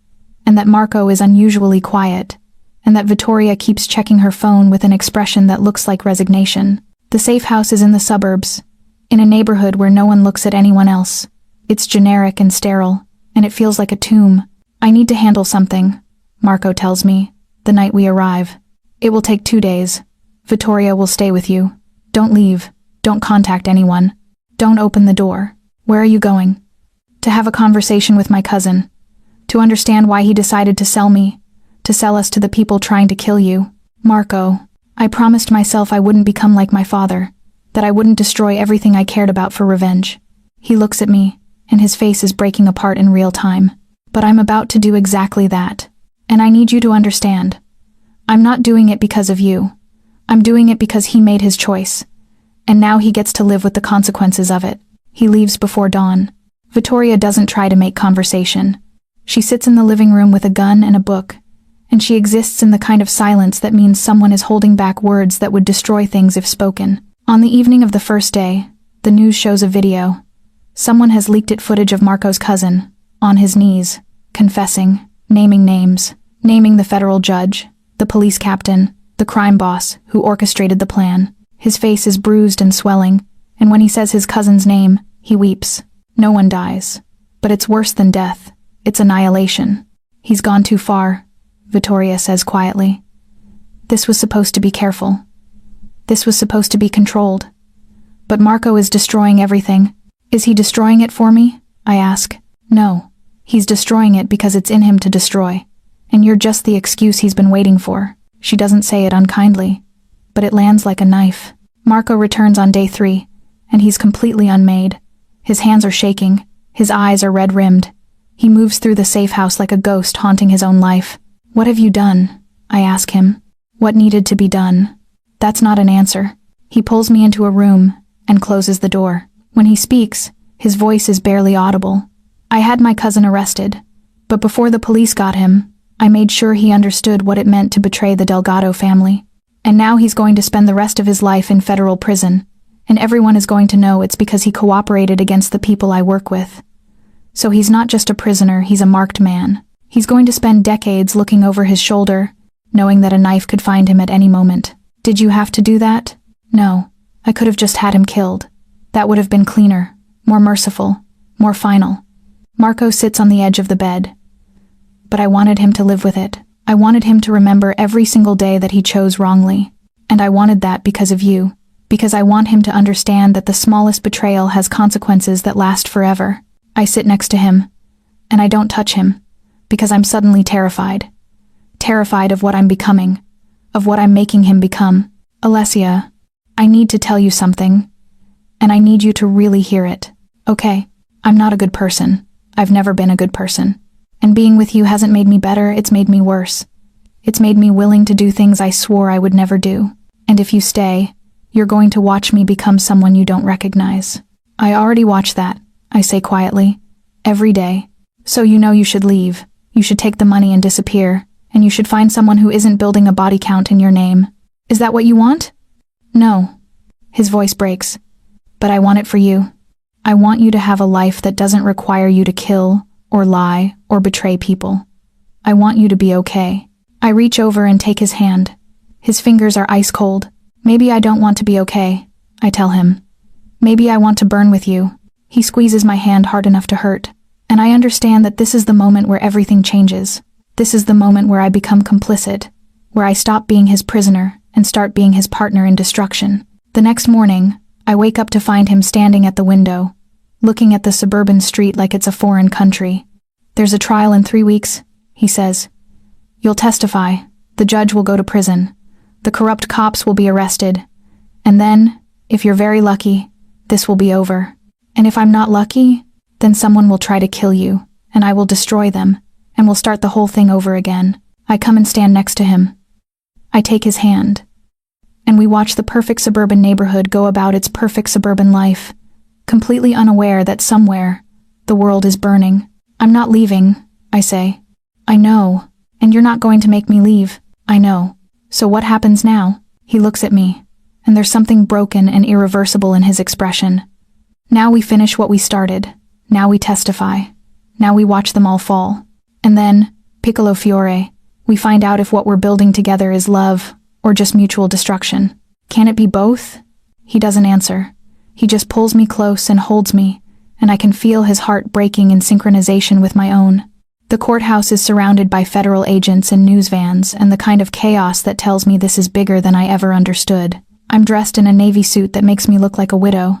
and that Marco is unusually quiet, and that Vittoria keeps checking her phone with an expression that looks like resignation. The safe house is in the suburbs, in a neighborhood where no one looks at anyone else. It's generic and sterile, and it feels like a tomb. I need to handle something, Marco tells me, the night we arrive. It will take 2 days. Vittoria will stay with you. Don't leave. Don't contact anyone. Don't open the door. Where are you going? To have a conversation with my cousin. To understand why he decided to sell me. To sell us to the people trying to kill you. Marco, I promised myself I wouldn't become like my father. That I wouldn't destroy everything I cared about for revenge. He looks at me, and his face is breaking apart in real time. But I'm about to do exactly that. And I need you to understand. I'm not doing it because of you. I'm doing it because he made his choice. And now he gets to live with the consequences of it. He leaves before dawn. Vittoria doesn't try to make conversation. She sits in the living room with a gun and a book, and she exists in the kind of silence that means someone is holding back words that would destroy things if spoken. On the evening of the first day, the news shows a video. Someone has leaked it footage of Marco's cousin, on his knees, confessing, naming names, naming the federal judge, the police captain, the crime boss who orchestrated the plan. His face is bruised and swelling, and when he says his cousin's name, he weeps. No one dies. But it's worse than death. It's annihilation. He's gone too far, Vittoria says quietly. This was supposed to be careful. This was supposed to be controlled. But Marco is destroying everything. Is he destroying it for me? I ask. No. He's destroying it because it's in him to destroy. And you're just the excuse he's been waiting for. She doesn't say it unkindly, but it lands like a knife. Marco returns on day 3, and he's completely unmade. His hands are shaking. His eyes are red-rimmed. He moves through the safe house like a ghost haunting his own life. What have you done? I ask him. What needed to be done? That's not an answer. He pulls me into a room and closes the door. When he speaks, his voice is barely audible. I had my cousin arrested, but before the police got him, I made sure he understood what it meant to betray the Delgado family. And now he's going to spend the rest of his life in federal prison, and everyone is going to know it's because he cooperated against the people I work with. So he's not just a prisoner, he's a marked man. He's going to spend decades looking over his shoulder, knowing that a knife could find him at any moment. Did you have to do that? No. I could have just had him killed. That would have been cleaner, more merciful, more final. Marco sits on the edge of the bed. But I wanted him to live with it. I wanted him to remember every single day that he chose wrongly. And I wanted that because of you. Because I want him to understand that the smallest betrayal has consequences that last forever. I sit next to him, and I don't touch him, because I'm suddenly terrified. Terrified of what I'm becoming, of what I'm making him become. Alessia, I need to tell you something, and I need you to really hear it. Okay, I'm not a good person. I've never been a good person. And being with you hasn't made me better, it's made me worse. It's made me willing to do things I swore I would never do. And if you stay, you're going to watch me become someone you don't recognize. I already watch that, I say quietly, every day. So you know you should leave. You should take the money and disappear, and you should find someone who isn't building a body count in your name. Is that what you want? No. His voice breaks. But I want it for you. I want you to have a life that doesn't require you to kill, or lie, or betray people. I want you to be okay. I reach over and take his hand. His fingers are ice cold. Maybe I don't want to be okay, I tell him. Maybe I want to burn with you. He squeezes my hand hard enough to hurt. And I understand that this is the moment where everything changes. This is the moment where I become complicit, where I stop being his prisoner and start being his partner in destruction. The next morning, I wake up to find him standing at the window, looking at the suburban street like it's a foreign country. There's a trial in 3 weeks, he says. You'll testify. The judge will go to prison. The corrupt cops will be arrested. And then, if you're very lucky, this will be over. And if I'm not lucky, then someone will try to kill you, and I will destroy them, and we'll start the whole thing over again. I come and stand next to him. I take his hand. And we watch the perfect suburban neighborhood go about its perfect suburban life, completely unaware that somewhere, The world is burning. I'm not leaving, I say. I know. And you're not going to make me leave. I know. So what happens now? He looks at me, and there's something broken and irreversible in his expression. Now we finish what we started. Now we testify. Now we watch them all fall. And then, piccolo fiore, we find out if what we're building together is love or just mutual destruction. Can it be both? He doesn't answer. He just pulls me close and holds me, and I can feel his heart breaking in synchronization with my own. The courthouse is surrounded by federal agents and news vans and the kind of chaos that tells me this is bigger than I ever understood. I'm dressed in a navy suit that makes me look like a widow,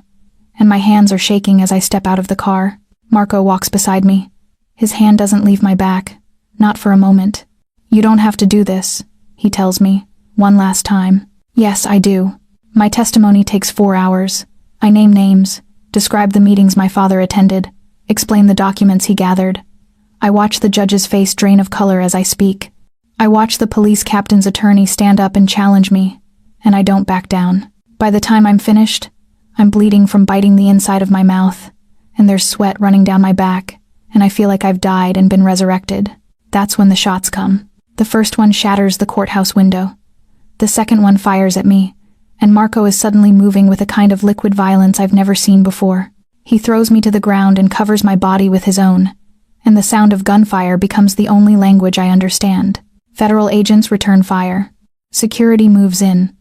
and my hands are shaking as I step out of the car. Marco walks beside me. His hand doesn't leave my back, not for a moment. You don't have to do this, he tells me, one last time. Yes, I do. My testimony takes 4 hours. I name names, describe the meetings my father attended, explain the documents he gathered. I watch the judge's face drain of color as I speak. I watch the police captain's attorney stand up and challenge me, and I don't back down. By the time I'm finished, I'm bleeding from biting the inside of my mouth, and there's sweat running down my back, and I feel like I've died and been resurrected. That's when the shots come. The first one shatters the courthouse window. The second one fires at me, and Marco is suddenly moving with a kind of liquid violence I've never seen before. He throws me to the ground and covers my body with his own, and the sound of gunfire becomes the only language I understand. Federal agents return fire. Security moves in.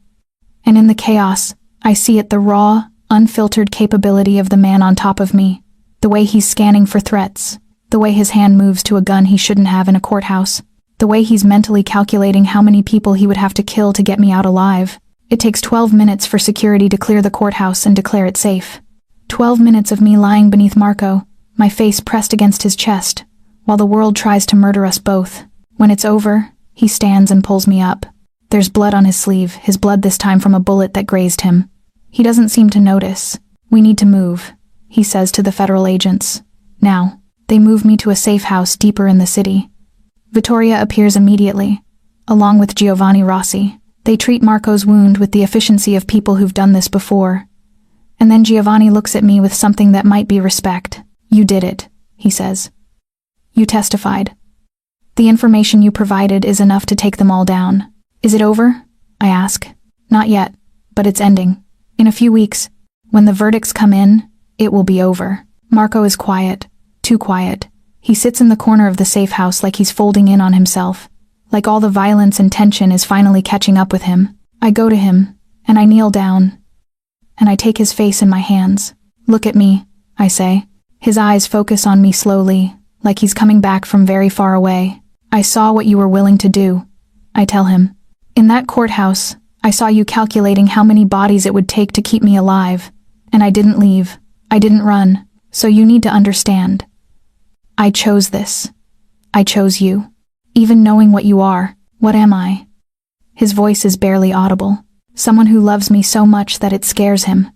And in the chaos, I see it, the raw, unfiltered capability of the man on top of me, the way he's scanning for threats, the way his hand moves to a gun he shouldn't have in a courthouse, the way he's mentally calculating how many people he would have to kill to get me out alive. It takes 12 minutes for security to clear the courthouse and declare it safe. 12 minutes of me lying beneath Marco, my face pressed against his chest, while the world tries to murder us both. When it's over, he stands and pulls me up. There's blood on his sleeve, his blood this time from a bullet that grazed him. He doesn't seem to notice. We need to move, he says to the federal agents. Now, they move me to a safe house deeper in the city. Vittoria appears immediately, along with Giovanni Rossi. They treat Marco's wound with the efficiency of people who've done this before. And then Giovanni looks at me with something that might be respect. You did it, he says. You testified. The information you provided is enough to take them all down. Is it over? I ask. Not yet, but it's ending. In a few weeks, when the verdicts come in, it will be over. Marco is quiet, too quiet. He sits in the corner of the safe house like he's folding in on himself, like all the violence and tension is finally catching up with him. I go to him, and I kneel down, and I take his face in my hands. Look at me, I say. His eyes focus on me slowly, like he's coming back from very far away. I saw what you were willing to do, I tell him. In that courthouse, I saw you calculating how many bodies it would take to keep me alive, and I didn't leave. I didn't run, so you need to understand. I chose this. I chose you. Even knowing what you are, what am I? His voice is barely audible. Someone who loves me so much that it scares him.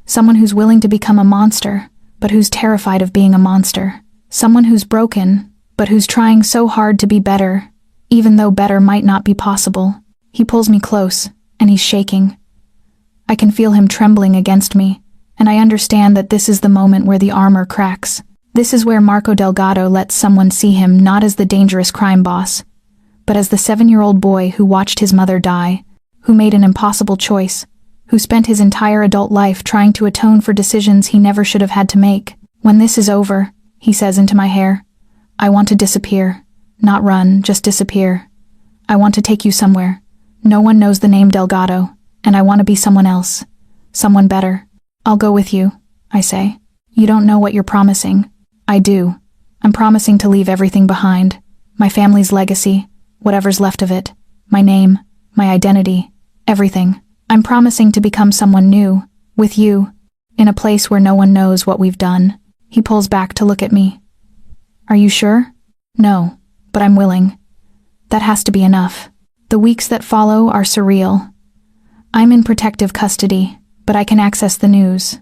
Someone who's willing to become a monster, but who's terrified of being a monster. Someone who's broken, but who's trying so hard to be better, even though better might not be possible. He pulls me close, and he's shaking. I can feel him trembling against me, and I understand that this is the moment where the armor cracks. This is where Marco Delgado lets someone see him not as the dangerous crime boss, but as the 7-year-old boy who watched his mother die, who made an impossible choice, who spent his entire adult life trying to atone for decisions he never should have had to make. When this is over, he says into my hair, I want to disappear. Not run, just disappear. I want to take you somewhere. No one knows the name Delgado, and I want to be someone else. Someone better. I'll go with you, I say. You don't know what you're promising. I do. I'm promising to leave everything behind. My family's legacy, whatever's left of it. My name, my identity, everything. I'm promising to become someone new, with you, in a place where no one knows what we've done. He pulls back to look at me. Are you sure? No, but I'm willing. That has to be enough. The weeks that follow are surreal. I'm in protective custody, but I can access the news.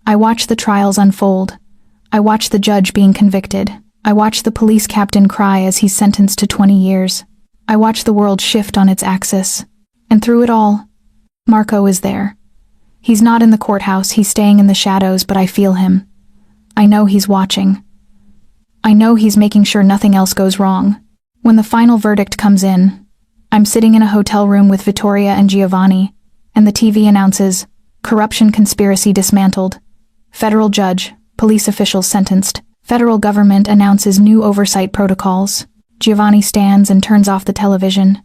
I watch the trials unfold. I watch the judge being convicted. I watch the police captain cry as he's sentenced to 20 years. I watch the world shift on its axis. And through it all, Marco is there. He's not in the courthouse, he's staying in the shadows, but I feel him. I know he's watching. I know he's making sure nothing else goes wrong. When the final verdict comes in, I'm sitting in a hotel room with Vittoria and Giovanni, and the TV announces, corruption conspiracy dismantled. Federal judge, police officials sentenced. Federal government announces new oversight protocols. Giovanni stands and turns off the television.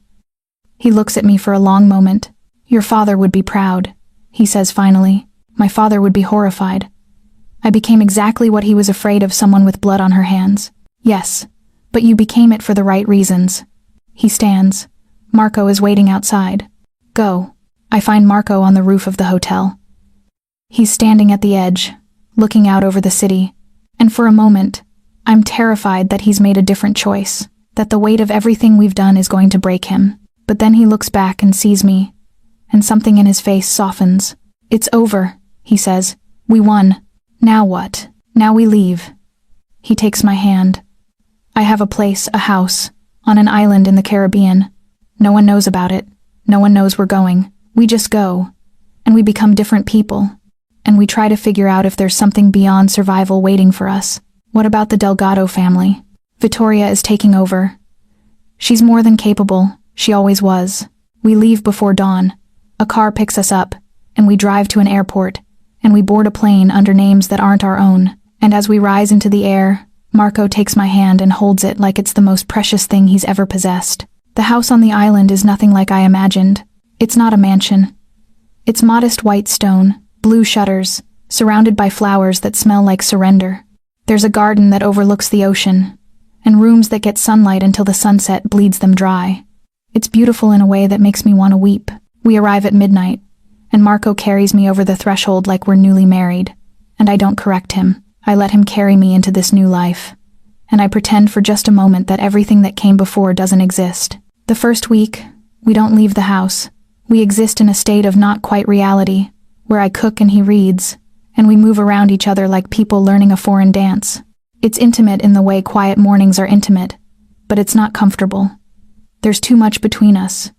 He looks at me for a long moment. Your father would be proud, he says finally. My father would be horrified. I became exactly what he was afraid of, someone with blood on her hands. Yes, but you became it for the right reasons. He stands. Marco is waiting outside. Go. I find Marco on the roof of the hotel. He's standing at the edge, looking out over the city, and for a moment, I'm terrified that he's made a different choice, that the weight of everything we've done is going to break him. But then he looks back and sees me, and something in his face softens. It's over, he says. We won. Now what? Now we leave. He takes my hand. I have a place, a house, on an island in the Caribbean. No one knows about it. No one knows we're going. We just go, and we become different people, and we try to figure out if there's something beyond survival waiting for us. What about the Delgado family? Vittoria is taking over. She's more than capable. She always was. We leave before dawn. A car picks us up, and we drive to an airport, and we board a plane under names that aren't our own. And as we rise into the air, Marco takes my hand and holds it like it's the most precious thing he's ever possessed. The house on the island is nothing like I imagined. It's not a mansion. It's modest white stone, blue shutters, surrounded by flowers that smell like surrender. There's a garden that overlooks the ocean, and rooms that get sunlight until the sunset bleeds them dry. It's beautiful in a way that makes me want to weep. We arrive at midnight, and Marco carries me over the threshold like we're newly married, and I don't correct him. I let him carry me into this new life, and I pretend for just a moment that everything that came before doesn't exist. The first week, we don't leave the house. We exist in a state of not quite reality, where I cook and he reads, and we move around each other like people learning a foreign dance. It's intimate in the way quiet mornings are intimate, but it's not comfortable. There's too much between us.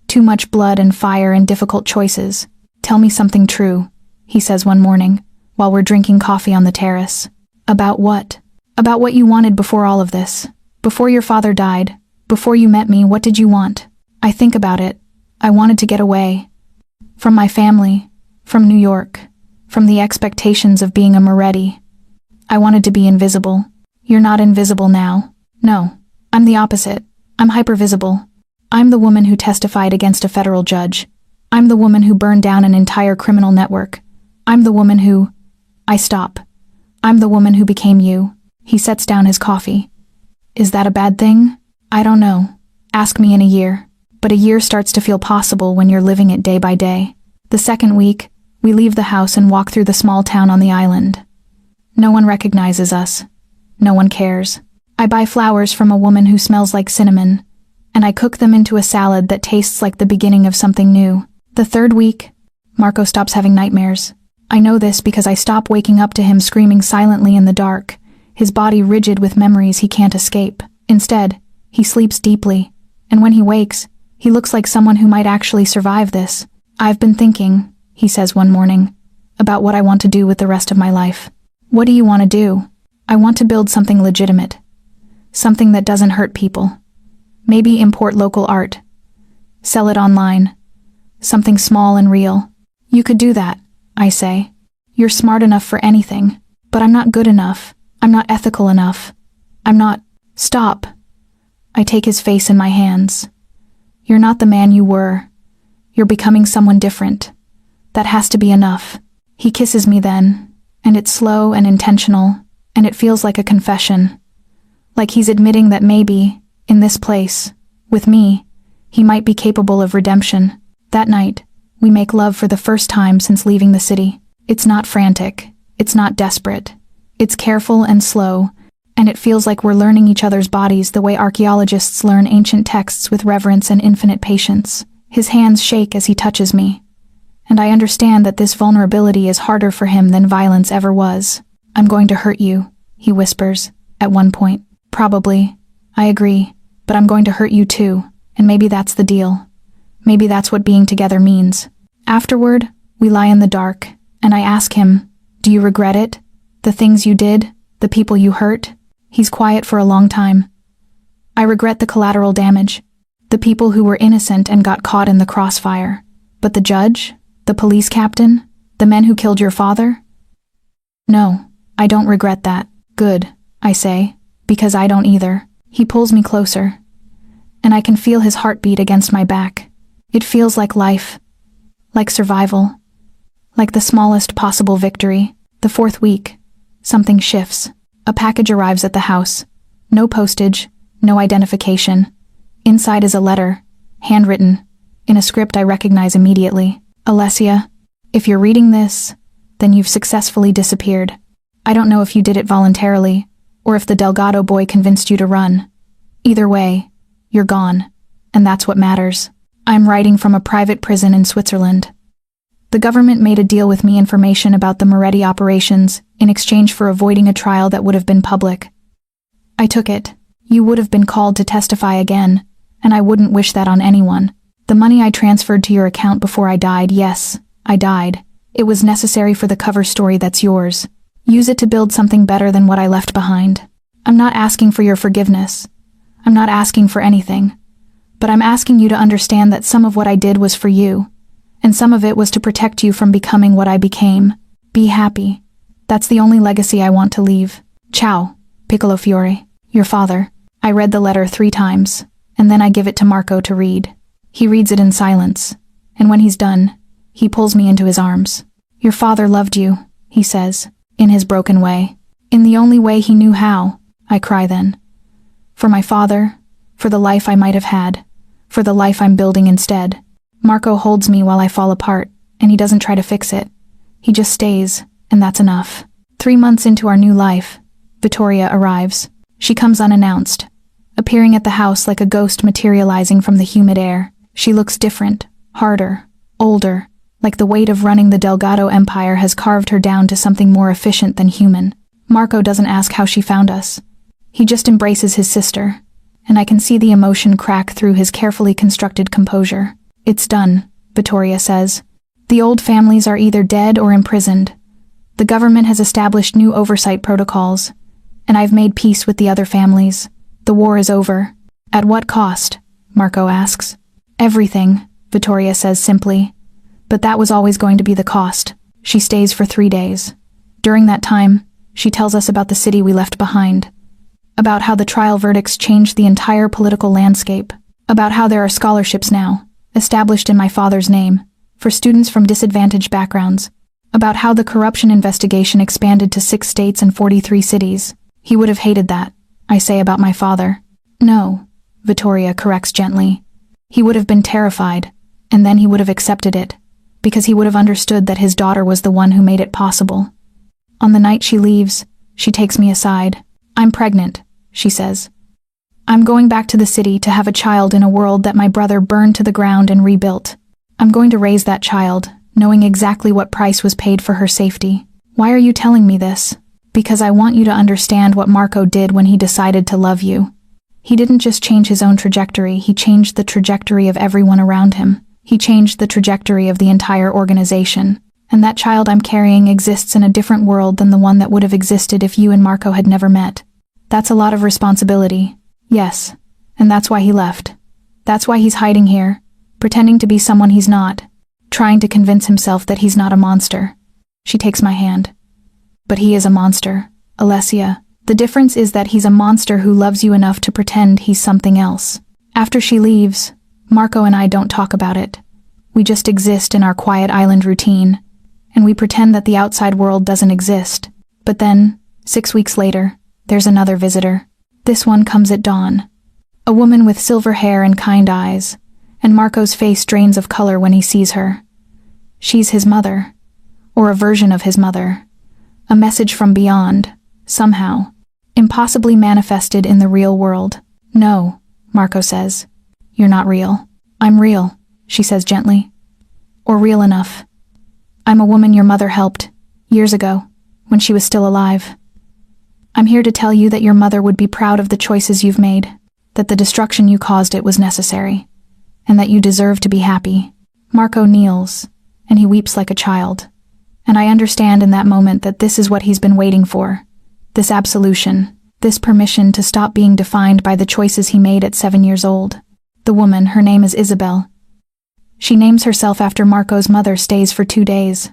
Too much blood and fire and difficult choices. Tell me something true, he says one morning, while we're drinking coffee on the terrace. About what? About what you wanted before all of this. Before your father died. Before you met me, what did you want? I think about it. I wanted to get away. From my family. From New York. From the expectations of being a Moretti. I wanted to be invisible. You're not invisible now. No. I'm the opposite. I'm hypervisible. I'm the woman who testified against a federal judge. I'm the woman who burned down an entire criminal network. I'm the woman who... I stop. I'm the woman who became you. He sets down his coffee. Is that a bad thing? I don't know. Ask me in a year. But a year starts to feel possible when you're living it day by day. The second week, we leave the house and walk through the small town on the island. No one recognizes us. No one cares. I buy flowers from a woman who smells like cinnamon, and I cook them into a salad that tastes like the beginning of something new. The third week, Marco stops having nightmares. I know this because I stop waking up to him screaming silently in the dark, his body rigid with memories he can't escape. Instead, he sleeps deeply, and when he wakes, he looks like someone who might actually survive this. I've been thinking, he says one morning, about what I want to do with the rest of my life. What do you want to do? I want to build something legitimate. Something that doesn't hurt people. Maybe import local art. Sell it online. Something small and real. You could do that, I say. You're smart enough for anything, but I'm not good enough. I'm not ethical enough. I'm not... Stop. I take his face in my hands. You're not the man you were. You're becoming someone different. That has to be enough. He kisses me then, and it's slow and intentional, and it feels like a confession. Like he's admitting that maybe, in this place, with me, he might be capable of redemption. That night, we make love for the first time since leaving the city. It's not frantic. It's not desperate. It's careful and slow, and it feels like we're learning each other's bodies the way archaeologists learn ancient texts with reverence and infinite patience. His hands shake as he touches me, and I understand that this vulnerability is harder for him than violence ever was. I'm going to hurt you, he whispers, at one point. Probably. I agree, but I'm going to hurt you too, and maybe that's the deal. Maybe that's what being together means. Afterward, we lie in the dark, and I ask him, do you regret it? The things you did? The people you hurt? He's quiet for a long time. I regret the collateral damage. The people who were innocent and got caught in the crossfire. But the judge? The police captain? The men who killed your father? No, I don't regret that. Good, I say, because I don't either. He pulls me closer, and I can feel his heartbeat against my back. It feels like life, like survival, like the smallest possible victory. The fourth week, something shifts. A package arrives at the house. No postage, no identification. Inside is a letter, handwritten, in a script I recognize immediately. Alessia, if you're reading this, then you've successfully disappeared. I don't know if you did it voluntarily, or if the Delgado boy convinced you to run. Either way, you're gone, and that's what matters. I'm writing from a private prison in Switzerland. The government made a deal with me information about the Moretti operations in exchange for avoiding a trial that would have been public. I took it. You would have been called to testify again, and I wouldn't wish that on anyone. The money I transferred to your account before I died, yes, I died. It was necessary for the cover story that's yours. Use it to build something better than what I left behind. I'm not asking for your forgiveness. I'm not asking for anything. But I'm asking you to understand that some of what I did was for you, and some of it was to protect you from becoming what I became. Be happy. That's the only legacy I want to leave. Ciao, Piccolo Fiore, your father. I read the letter 3 times, and then I give it to Marco to read. He reads it in silence, and when he's done, he pulls me into his arms. Your father loved you, he says, in his broken way. In the only way he knew how, I cry then. For my father, for the life I might have had, for the life I'm building instead. Marco holds me while I fall apart, and he doesn't try to fix it. He just stays, and that's enough. 3 months into our new life, Vittoria arrives. She comes unannounced, appearing at the house like a ghost materializing from the humid air. She looks different, harder, older, like the weight of running the Delgado Empire has carved her down to something more efficient than human. Marco doesn't ask how she found us. He just embraces his sister, and I can see the emotion crack through his carefully constructed composure. It's done, Vittoria says. The old families are either dead or imprisoned. The government has established new oversight protocols, and I've made peace with the other families. The war is over. At what cost? Marco asks. Everything, Vittoria says simply. But that was always going to be the cost. She stays for 3 days. During that time, she tells us about the city we left behind, about how the trial verdicts changed the entire political landscape, about how there are scholarships now, established in my father's name, for students from disadvantaged backgrounds, about how the corruption investigation expanded to 6 states and 43 cities. He would have hated that, I say about my father. No, Vittoria corrects gently. He would have been terrified, and then he would have accepted it, because he would have understood that his daughter was the one who made it possible. On the night she leaves, she takes me aside. I'm pregnant, she says. I'm going back to the city to have a child in a world that my brother burned to the ground and rebuilt. I'm going to raise that child, knowing exactly what price was paid for her safety. Why are you telling me this? Because I want you to understand what Marco did when he decided to love you. He didn't just change his own trajectory, he changed the trajectory of everyone around him. He changed the trajectory of the entire organization. And that child I'm carrying exists in a different world than the one that would have existed if you and Marco had never met. That's a lot of responsibility. Yes, and that's why he left. That's why he's hiding here, pretending to be someone he's not, trying to convince himself that he's not a monster. She takes my hand. But he is a monster, Alessia. The difference is that he's a monster who loves you enough to pretend he's something else. After she leaves, Marco and I don't talk about it. We just exist in our quiet island routine, and we pretend that the outside world doesn't exist. But then, 6 weeks later, there's another visitor. This one comes at dawn. A woman with silver hair and kind eyes, and Marco's face drains of color when he sees her. She's his mother, or a version of his mother. A message from beyond, somehow, impossibly manifested in the real world. No, Marco says. You're not real. I'm real, she says gently. Or real enough. I'm a woman your mother helped, years ago, when she was still alive. I'm here to tell you that your mother would be proud of the choices you've made, that the destruction you caused it was necessary, and that you deserve to be happy. Marco kneels, and he weeps like a child. And I understand in that moment that this is what he's been waiting for. This absolution, This permission to stop being defined by the choices he made at 7 years old. The woman, her name is Isabel. She names herself after Marco's mother, stays for 2 days.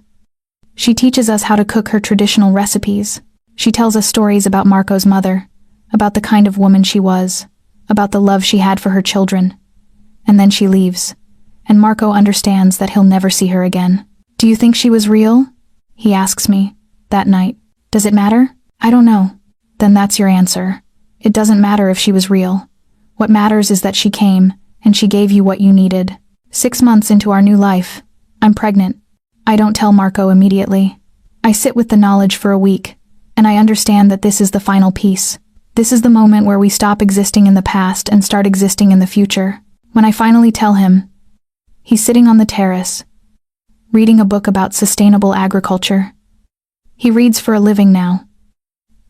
She teaches us how to cook her traditional recipes. She tells us stories about Marco's mother, about the kind of woman she was, about the love she had for her children. And then she leaves, and Marco understands that he'll never see her again. Do you think she was real? He asks me, that night. Does it matter? I don't know. Then that's your answer. It doesn't matter if she was real. What matters is that she came, and she gave you what you needed. 6 months into our new life, I'm pregnant. I don't tell Marco immediately. I sit with the knowledge for a week, and I understand that this is the final piece. This is the moment where we stop existing in the past and start existing in the future. When I finally tell him, he's sitting on the terrace, reading a book about sustainable agriculture. He reads for a living now,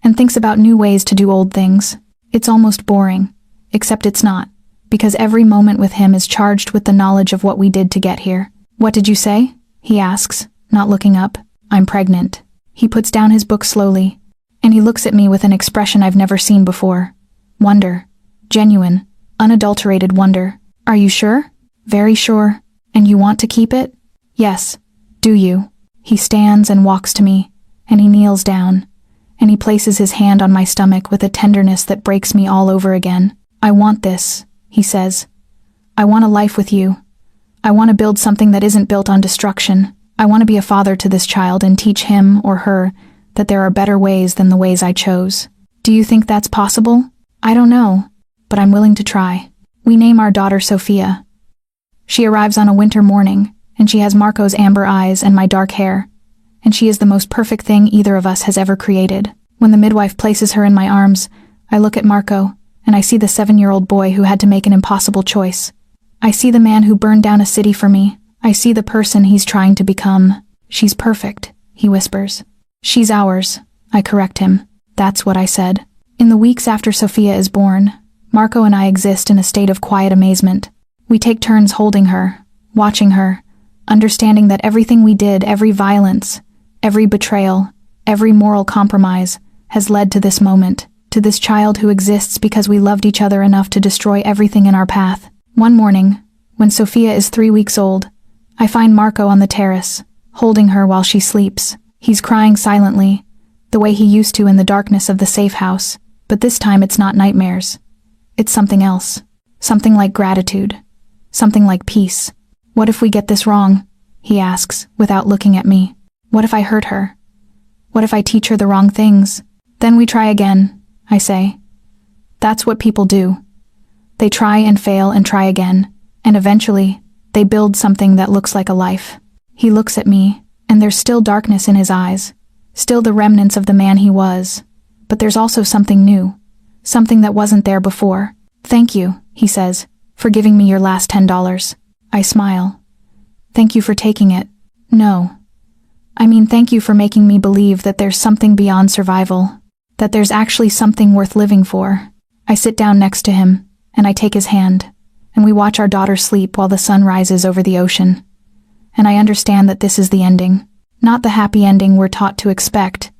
and thinks about new ways to do old things. It's almost boring, except it's not, because every moment with him is charged with the knowledge of what we did to get here. What did you say? He asks, not looking up. I'm pregnant. He puts down his book slowly, and he looks at me with an expression I've never seen before. Wonder. Genuine, unadulterated wonder. Are you sure? Very sure. And you want to keep it? Yes. Do you? He stands and walks to me, and he kneels down, and he places his hand on my stomach with a tenderness that breaks me all over again. I want this, he says. I want a life with you. I want to build something that isn't built on destruction. I want to be a father to this child and teach him or her that there are better ways than the ways I chose. Do you think that's possible? I don't know, but I'm willing to try. We name our daughter Sophia. She arrives on a winter morning, and she has Marco's amber eyes and my dark hair, and she is the most perfect thing either of us has ever created. When the midwife places her in my arms, I look at Marco, and I see the 7-year-old boy who had to make an impossible choice. I see the man who burned down a city for me. I see the person he's trying to become. She's perfect, he whispers. She's ours, I correct him. That's what I said. In the weeks after Sophia is born, Marco and I exist in a state of quiet amazement. We take turns holding her, watching her, understanding that everything we did, every violence, every betrayal, every moral compromise, has led to this moment, to this child who exists because we loved each other enough to destroy everything in our path. One morning, when Sophia is 3 weeks old, I find Marco on the terrace, holding her while she sleeps. He's crying silently, the way he used to in the darkness of the safe house, but this time it's not nightmares. It's something else. Something like gratitude. Something like peace. What if we get this wrong? He asks, without looking at me. What if I hurt her? What if I teach her the wrong things? Then we try again, I say. That's what people do. They try and fail and try again, and eventually, they build something that looks like a life. He looks at me, and there's still darkness in his eyes, still the remnants of the man he was, but there's also something new, something that wasn't there before. Thank you, he says, for giving me your last $10. I smile. Thank you for taking it. No. I mean, thank you for making me believe that there's something beyond survival, that there's actually something worth living for. I sit down next to him, and I take his hand, and we watch our daughter sleep while the sun rises over the ocean. And I understand that this is the ending, not the happy ending we're taught to expect,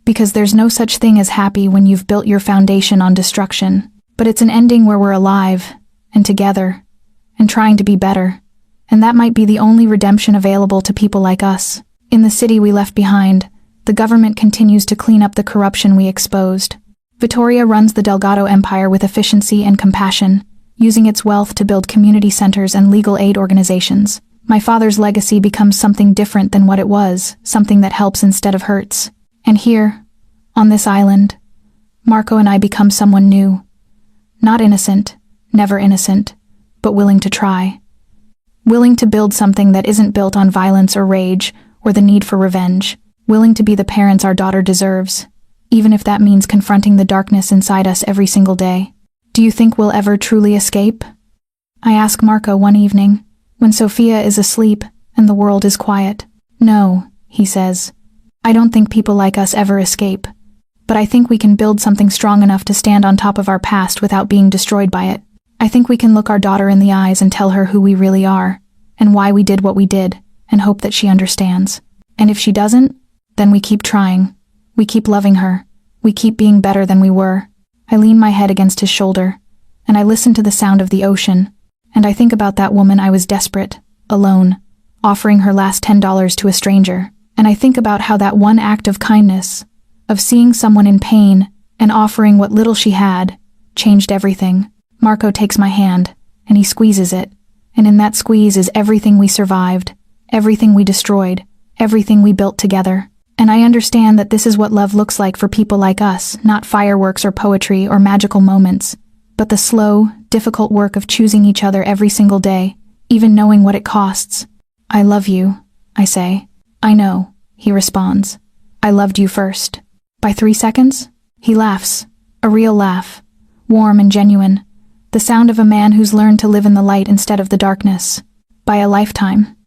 because there's no such thing as happy when you've built your foundation on destruction, but it's an ending where we're alive, and together, and trying to be better, and that might be the only redemption available to people like us. In the city we left behind, the government continues to clean up the corruption we exposed. Vittoria runs the Delgado Empire with efficiency and compassion, using its wealth to build community centers and legal aid organizations. My father's legacy becomes something different than what it was, something that helps instead of hurts. And here, on this island, Marco and I become someone new. Not innocent, never innocent, but willing to try. Willing to build something that isn't built on violence or rage or the need for revenge. Willing to be the parents our daughter deserves, even if that means confronting the darkness inside us every single day. Do you think we'll ever truly escape? I ask Marco one evening, when Sophia is asleep and the world is quiet. No, he says. I don't think people like us ever escape. But I think we can build something strong enough to stand on top of our past without being destroyed by it. I think we can look our daughter in the eyes and tell her who we really are, and why we did what we did, and hope that she understands. And if she doesn't, then we keep trying. We keep loving her. We keep being better than we were. I lean my head against his shoulder, and I listen to the sound of the ocean, and I think about that woman. I was desperate, alone, offering her last $10 to a stranger, and I think about how that one act of kindness, of seeing someone in pain and offering what little she had, changed everything. Marco takes my hand, and he squeezes it, and in that squeeze is everything we survived, everything we destroyed, everything we built together. And I understand that this is what love looks like for people like us, not fireworks or poetry or magical moments, but the slow, difficult work of choosing each other every single day, even knowing what it costs. I love you, I say. I know, he responds. I loved you first. By 3 seconds? He laughs, a real laugh, warm and genuine, the sound of a man who's learned to live in the light instead of the darkness. By a lifetime.